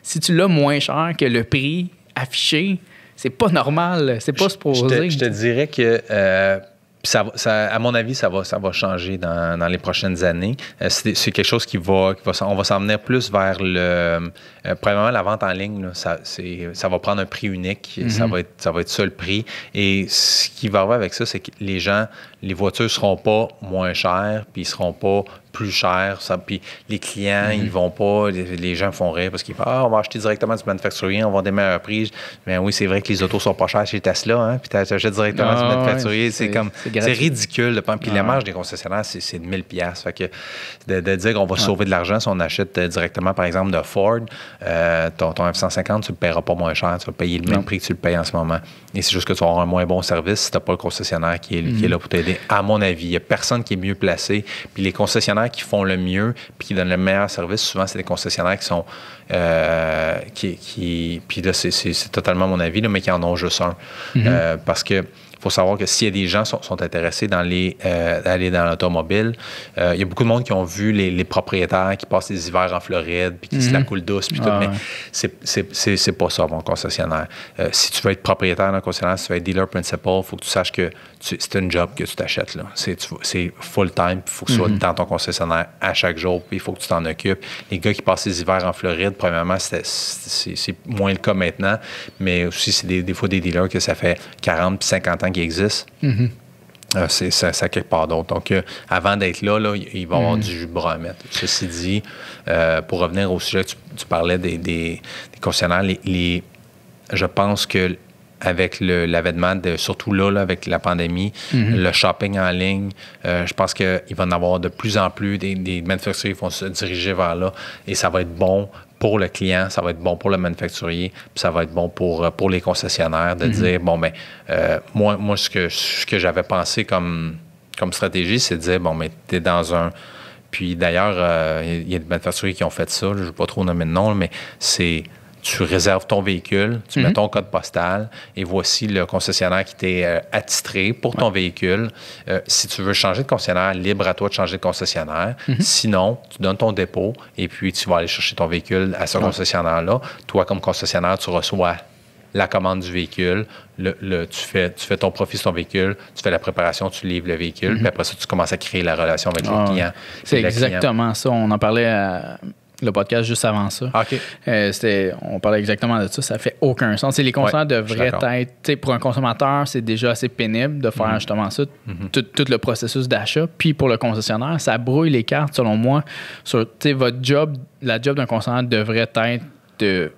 Si tu l'as moins cher que le prix affiché, c'est pas normal, c'est pas supposé. Je te dirais que à mon avis, ça va changer dans les prochaines années. C'est quelque chose on va s'en venir plus vers premièrement, la vente en ligne, là, ça va prendre un prix unique. Ça va être ça le prix. Et ce qui va arriver avec ça, c'est que les voitures seront pas moins chères, puis ils seront pas plus chers. Puis les clients, ils vont pas, les gens font rire parce qu'ils font on va acheter directement du manufacturier, on va des meilleurs prix. Mais oui, c'est vrai que les autos sont pas chères chez Tesla, hein, puis tu achètes directement du manufacturier. C'est ridicule. Puis la marge des concessionnaires, c'est de 1000 $. Fait que de dire qu'on va sauver de l'argent si on achète directement, par exemple, de Ford, ton F-150, tu le paieras pas moins cher. Tu vas payer le même prix que tu le payes en ce moment. Et c'est juste que tu vas avoir un moins bon service si tu n'as pas le concessionnaire qui est là pour t'aider. À mon avis, il n'y a personne qui est mieux placé. Puis les concessionnaires qui font le mieux puis qui donnent le meilleur service, souvent, c'est des concessionnaires qui sont... puis là, c'est totalement mon avis, là, mais qui en ont juste un. Parce que il faut savoir que s'il y a des gens qui sont intéressés d'aller dans l'automobile, il y a beaucoup de monde qui ont vu les propriétaires qui passent les hivers en Floride puis qui se la coulent douce puis tout, mais c'est pas ça, mon concessionnaire. Si tu veux être propriétaire d'un concessionnaire, si tu veux être dealer principal, il faut que tu saches que c'est un job que tu t'achètes. Là. C'est full-time, il faut que tu sois dans ton concessionnaire à chaque jour, puis il faut que tu t'en occupes. Les gars qui passent les hivers en Floride, premièrement, c'est moins le cas maintenant, mais aussi c'est des fois des dealers que ça fait 40 puis 50 ans qui existent. C'est ça quelque part d'autre. Donc, avant d'être là, il va y avoir du jus à mettre. Ceci dit, pour revenir au sujet, tu parlais des concessionnaires, je pense que avec l'avènement surtout là, avec la pandémie, le shopping en ligne, je pense qu'il va en avoir de plus en plus des manufacturiers qui vont se diriger vers là et ça va être bon pour le client, ça va être bon pour le manufacturier, puis ça va être bon pour les concessionnaires de dire, bon, ben moi ce que j'avais pensé comme stratégie, c'est de dire, bon, mais t'es dans un... Puis d'ailleurs, il y a des manufacturiers qui ont fait ça, je ne vais pas trop nommer de nom, mais c'est... Tu réserves ton véhicule, tu mets ton code postal et voici le concessionnaire qui t'est attitré pour ton véhicule. Si tu veux changer de concessionnaire, libre à toi de changer de concessionnaire. Sinon, tu donnes ton dépôt et puis tu vas aller chercher ton véhicule à ce concessionnaire-là. Toi, comme concessionnaire, tu reçois la commande du véhicule, tu fais ton profit sur ton véhicule, tu fais la préparation, tu livres le véhicule, puis après ça, tu commences à créer la relation avec le client. C'est exactement ça. On en parlait le podcast juste avant ça. OK. On parlait exactement de ça. Ça fait aucun sens. Les concessionnaires devraient être... Pour un consommateur, c'est déjà assez pénible de faire justement ça, tout le processus d'achat. Puis pour le concessionnaire, ça brouille les cartes, selon moi, sur votre job. La job d'un concessionnaire devrait être de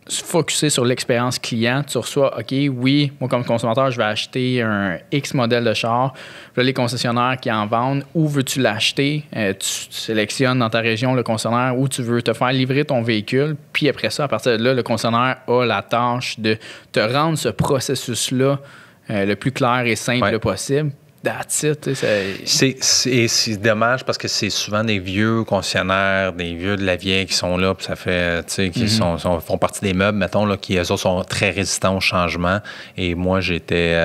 se focusser sur l'expérience client. Tu reçois, OK, oui, moi, comme consommateur, je vais acheter un X modèle de char. Là, les concessionnaires qui en vendent, où veux-tu l'acheter? Tu sélectionnes dans ta région le concessionnaire où tu veux te faire livrer ton véhicule. Puis après ça, à partir de là, le concessionnaire a la tâche de te rendre ce processus-là le plus clair et simple possible. That's it. C'est dommage parce que c'est souvent des vieux concessionnaires, des vieux de la vieille qui sont là, puis ça fait, tu sais, qui font partie des meubles, mettons, là, qui eux autres sont très résistants au changement. Et moi, j'étais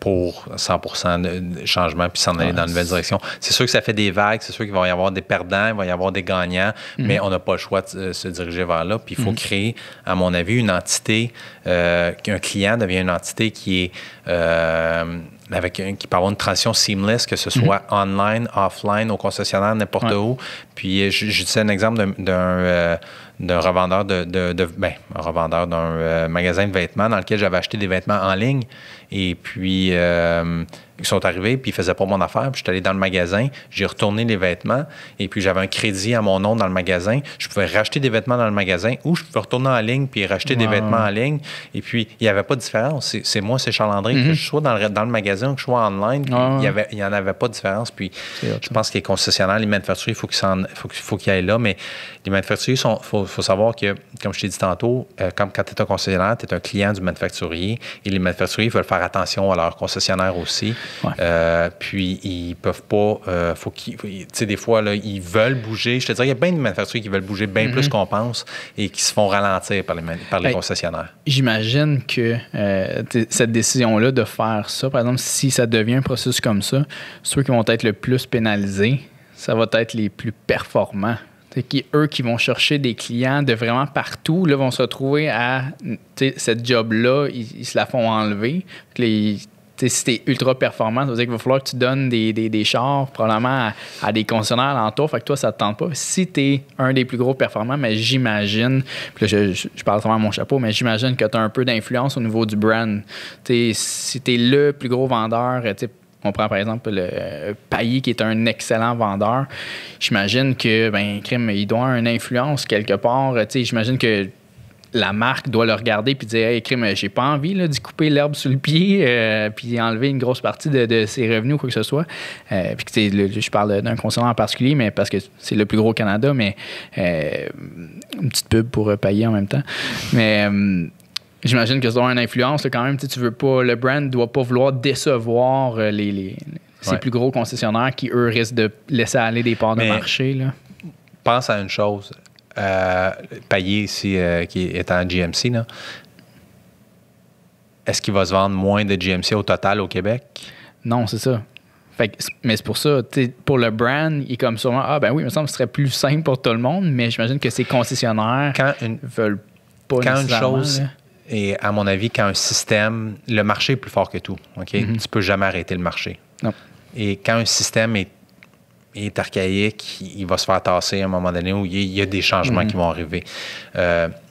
pour 100% de changement puis s'en aller dans une nouvelle direction. C'est sûr que ça fait des vagues, c'est sûr qu'il va y avoir des perdants, il va y avoir des gagnants, mais on n'a pas le choix de se diriger vers là. Puis il faut créer, à mon avis, une entité, qu'un client devient une entité qui est qui peut avoir une transition seamless, que ce soit online, offline, au concessionnaire, n'importe où. Puis, je disais un exemple d'un revendeur un revendeur d'un magasin de vêtements dans lequel j'avais acheté des vêtements en ligne. Et puis, ils sont arrivés, puis ils ne faisaient pas mon affaire. Puis, je suis allé dans le magasin, j'ai retourné les vêtements, et puis j'avais un crédit à mon nom dans le magasin. Je pouvais racheter des vêtements dans le magasin, ou je pouvais retourner en ligne, puis racheter des vêtements en ligne. Et puis, il n'y avait pas de différence. C'est moi, c'est Charles-André, que je sois dans le magasin ou que je sois online, il n'y en avait pas de différence. Puis, je pense que les concessionnaires, les manufacturiers, il faut qu'ils aillent là. Mais les manufacturiers, il faut savoir que, comme je t'ai dit tantôt, quand tu es un concessionnaire, tu es un client du manufacturier, et les manufacturiers veulent faire attention à leurs concessionnaires aussi. Puis, ils peuvent pas... tu sais, des fois, là, ils veulent bouger. Je te dirais, il y a bien de manufacturiers qui veulent bouger bien plus qu'on pense et qui se font ralentir par les concessionnaires. J'imagine que cette décision-là de faire ça, par exemple, si ça devient un processus comme ça, ceux qui vont être le plus pénalisés, ça va être les plus performants. Eux qui vont chercher des clients de vraiment partout, là, vont se retrouver à cette job-là, ils se la font enlever. Si tu es ultra performant, ça veut dire qu'il va falloir que tu donnes des chars probablement à des concessionnaires alentour. Fait que toi, ça ne te tente pas. Si tu es un des plus gros performants, mais j'imagine, puis là, je parle à travers mon chapeau, mais j'imagine que tu as un peu d'influence au niveau du brand. Si tu es le plus gros vendeur, on prend par exemple le Pailly qui est un excellent vendeur. J'imagine que, il doit avoir une influence quelque part. J'imagine que la marque doit le regarder puis dire « Hey, crime, j'ai pas envie là, d'y couper l'herbe sous le pied puis enlever une grosse partie de ses revenus ou quoi que ce soit. » Puis je parle d'un concessionnaire en particulier, mais parce que c'est le plus gros au Canada, mais une petite pub pour Pailly en même temps. Mais j'imagine que ça doit avoir une influence là, quand même. Tu veux pas, le brand ne doit pas vouloir décevoir ces plus gros concessionnaires qui, eux, risquent de laisser aller des parts de marché. Là. Pense à une chose. Pailly ici, qui est en GMC, là. Est-ce qu'il va se vendre moins de GMC au total au Québec? Non, c'est ça. Mais c'est pour ça, pour le brand, il est comme sûrement, oui, il me semble que ce serait plus simple pour tout le monde, mais j'imagine que ces concessionnaires veulent pas nécessairement. Une chose, et à mon avis, quand un système, le marché est plus fort que tout, OK? Tu peux jamais arrêter le marché. Non. Et quand un système est archaïque, il va se faire tasser à un moment donné où il y a des changements qui vont arriver.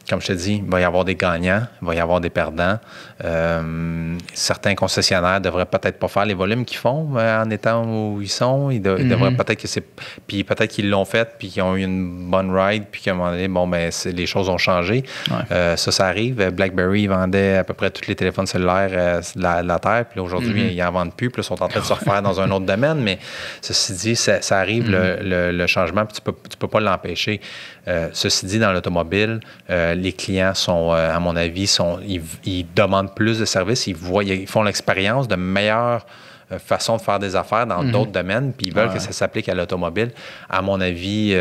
Comme je te dis, il va y avoir des gagnants, il va y avoir des perdants. Certains concessionnaires devraient peut-être pas faire les volumes qu'ils font en étant où ils sont. Ils devraient peut-être que puis peut-être qu'ils l'ont fait, puis qu'ils ont eu une bonne ride, puis qu'à un moment donné, les choses ont changé. Ouais. Ça arrive. BlackBerry vendait à peu près tous les téléphones cellulaires de la Terre, puis aujourd'hui, ils n'en vendent plus, puis ils sont en train de se refaire dans un autre domaine. Mais ceci dit, ça arrive, le changement, puis tu peux pas l'empêcher. Ceci dit, dans l'automobile, les clients sont, à mon avis, ils demandent plus de services, ils font l'expérience de meilleures façons de faire des affaires dans d'autres domaines, puis ils veulent que ça s'applique à l'automobile. À mon avis,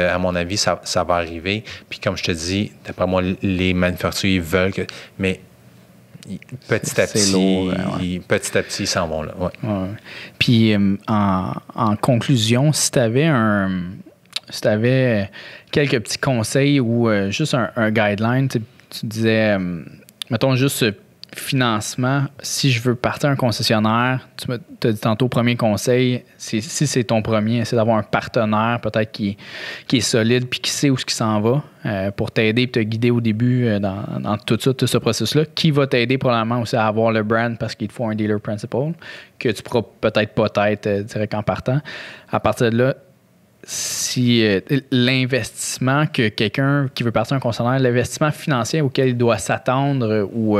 ça va arriver. Puis comme je te dis, d'après moi, les manufacturiers veulent que... Mais petit à petit, ils s'en vont là. Ouais. Ouais. Puis en conclusion, si tu avais quelques petits conseils ou juste un guideline, tu disais, mettons juste financement, si je veux partir un concessionnaire, tu m'as dit tantôt, premier conseil, si c'est ton premier, c'est d'avoir un partenaire peut-être qui est solide puis qui sait où il s'en va pour t'aider et te guider au début dans tout ce processus-là, qui va t'aider probablement aussi à avoir le brand parce qu'il te faut un dealer principal, que tu pourras peut-être direct en partant. À partir de là, si l'investissement que quelqu'un qui veut partir un concessionnaire, l'investissement financier auquel il doit s'attendre ou,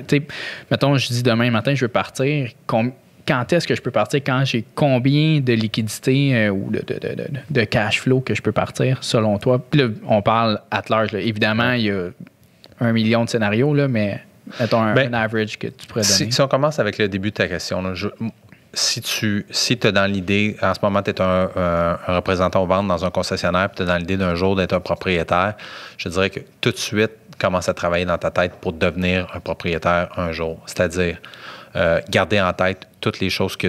tu sais, mettons, je dis demain matin, je veux partir, quand est-ce que je peux partir? Quand j'ai combien de liquidités ou de cash flow que je peux partir, selon toi? Puis là, on parle at large. Là. Évidemment, il y a 1 million de scénarios, là, mais mettons un average que tu pourrais donner. Si on commence avec le début de ta question, là, si tu as dans l'idée, en ce moment, tu es un représentant aux ventes dans un concessionnaire, puis tu as dans l'idée d'un jour d'être un propriétaire, je dirais que tout de suite, commence à travailler dans ta tête pour devenir un propriétaire un jour. C'est-à-dire, garder en tête toutes les choses que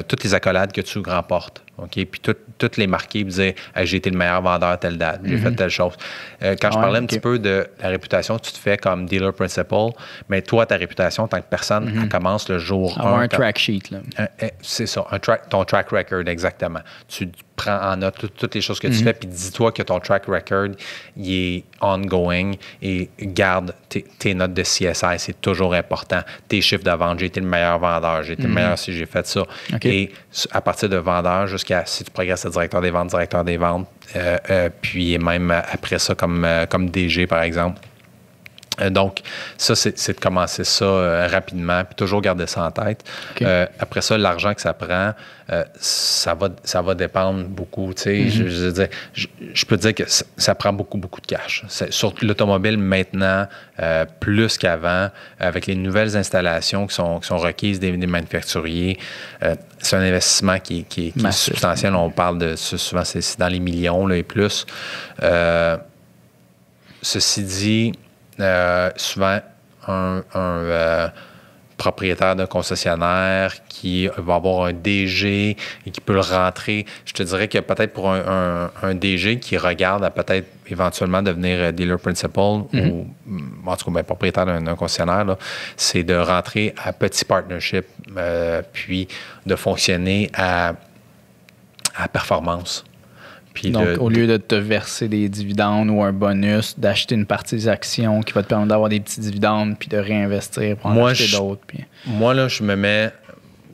toutes les accolades que tu remportes. OK? Puis toutes les marquer, puis dire j'ai été le meilleur vendeur à telle date, j'ai fait telle chose. Quand je parlais un petit peu de la réputation que tu te fais comme dealer principal, mais toi, ta réputation en tant que personne, elle commence le jour 1. Avoir un track sheet. Là. C'est ça, ton track record, exactement. Tu prends en note toutes les choses que tu fais, puis dis-toi que ton track record, il est ongoing et garde tes notes de CSI, c'est toujours important. Tes chiffres de vente, j'ai été le meilleur vendeur, j'ai été le meilleur si j'ai fait ça. Okay. Et à partir de vendeur jusqu'à si tu progresses à directeur des ventes, puis même après ça comme DG, par exemple. Donc, ça, c'est de commencer ça rapidement, puis toujours garder ça en tête. Okay. Après ça, l'argent que ça prend, ça va dépendre beaucoup. Tu sais, je veux dire, je peux te dire que ça prend beaucoup, beaucoup de cash. Sur l'automobile, maintenant, plus qu'avant, avec les nouvelles installations qui sont requises des manufacturiers, c'est un investissement qui est substantiel. On parle de souvent, c'est dans les millions là, et plus. Ceci dit, souvent, un propriétaire d'un concessionnaire qui va avoir un DG et qui peut le rentrer. Je te dirais que peut-être pour un DG qui regarde à peut-être éventuellement devenir dealer principal ou en tout cas propriétaire d'un concessionnaire, là, c'est de rentrer à petit partnership puis de fonctionner à performance. Puis donc, au lieu de te verser des dividendes ou un bonus, d'acheter une partie des actions qui va te permettre d'avoir des petits dividendes puis de réinvestir pour en acheter d'autres. Puis... Moi, là, je me mets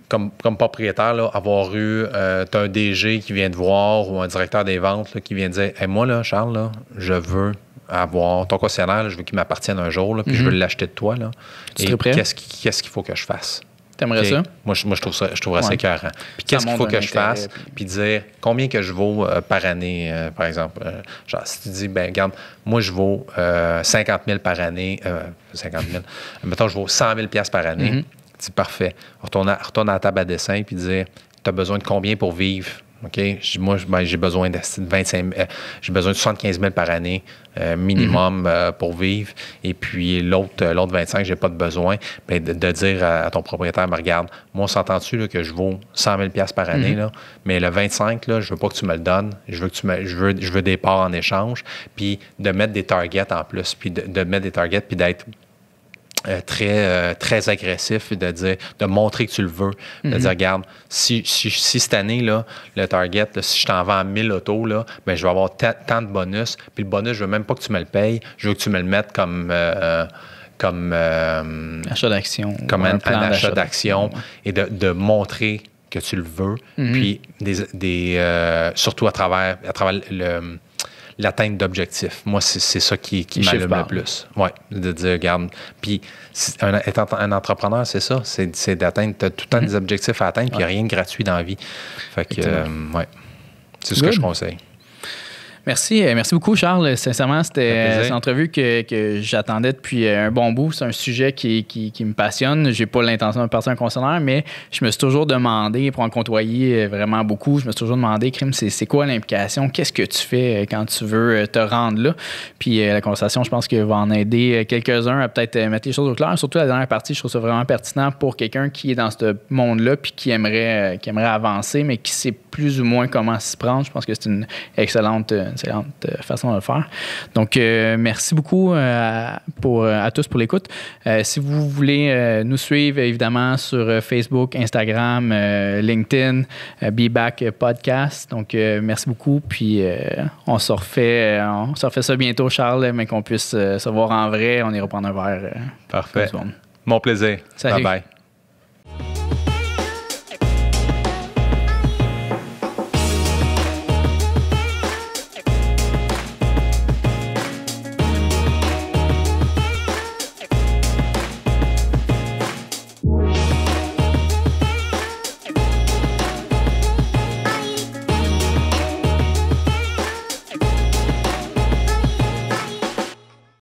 comme propriétaire, là, avoir eu t'as un DG qui vient te voir ou un directeur des ventes là, qui vient te dire hey, moi, là, Charles, là, je veux avoir ton concessionnaire, là, je veux qu'il m'appartienne un jour, là, puis je veux l'acheter de toi. Là. Tu serais prêt? Qu'est-ce qu'il faut que je fasse? T'aimerais ça? Moi, je trouverais ça écœurant. Puis qu'est-ce qu'il faut que je fasse? Puis dire combien que je vaux par année, par exemple. Genre, si tu dis, ben regarde, moi, je vaux 50 000 par année. 50 000. Mettons, je vaux 100 000 par année. Tu dis, parfait. Retourne à la table à dessin puis dire, tu as besoin de combien pour vivre? OK? Moi, j'ai besoin de 25 000, j'ai besoin de 75 000 par année minimum pour vivre. Et puis, l'autre 25, j'ai pas de besoin. Bien, de dire à ton propriétaire, mais regarde, moi, on s'entend-tu là, que je vaux 100 000 par année, là, mais le 25, là, je veux pas que tu me le donnes. Je veux des parts en échange. Puis, de mettre des targets en plus. Puis, de mettre des targets, puis d'être très agressif, de montrer que tu le veux, de dire, regarde, si cette année, là, le target, là, si je t'en vends 1000 autos, là, ben, je vais avoir tant de bonus, puis le bonus, je veux même pas que tu me le payes, je veux que tu me le mettes comme achat d'action. Comme un achat d'action et de montrer que tu le veux, puis surtout à travers l'atteinte d'objectifs. Moi, c'est ça qui m'allume le plus. Oui, de dire, regarde, puis étant un entrepreneur, c'est ça, c'est d'atteindre, tu as tout le temps des objectifs à atteindre, puis il n'y a rien de gratuit dans la vie. Fait que, c'est ce que je conseille. Merci beaucoup, Charles. Sincèrement, c'était une entrevue que j'attendais depuis un bon bout. C'est un sujet qui me passionne. J'ai pas l'intention de partir un concessionnaire, mais je me suis toujours demandé, pour en côtoyer vraiment beaucoup, je me suis toujours demandé, Crime, c'est quoi l'implication? Qu'est-ce que tu fais quand tu veux te rendre là? Puis la conversation, je pense qu'elle va en aider quelques-uns à peut-être mettre les choses au clair. Surtout la dernière partie, je trouve ça vraiment pertinent pour quelqu'un qui est dans ce monde-là puis qui aimerait avancer, mais qui sait plus ou moins comment s'y prendre. Je pense que c'est une excellente façon de le faire. Donc, merci beaucoup à tous pour l'écoute. Si vous voulez nous suivre, évidemment, sur Facebook, Instagram, LinkedIn, Be Back Podcast. Donc, merci beaucoup. Puis, on se refait ça bientôt, Charles, mais qu'on puisse se voir en vrai. On ira prendre un verre. Parfait. Mon plaisir. Salut. Bye-bye.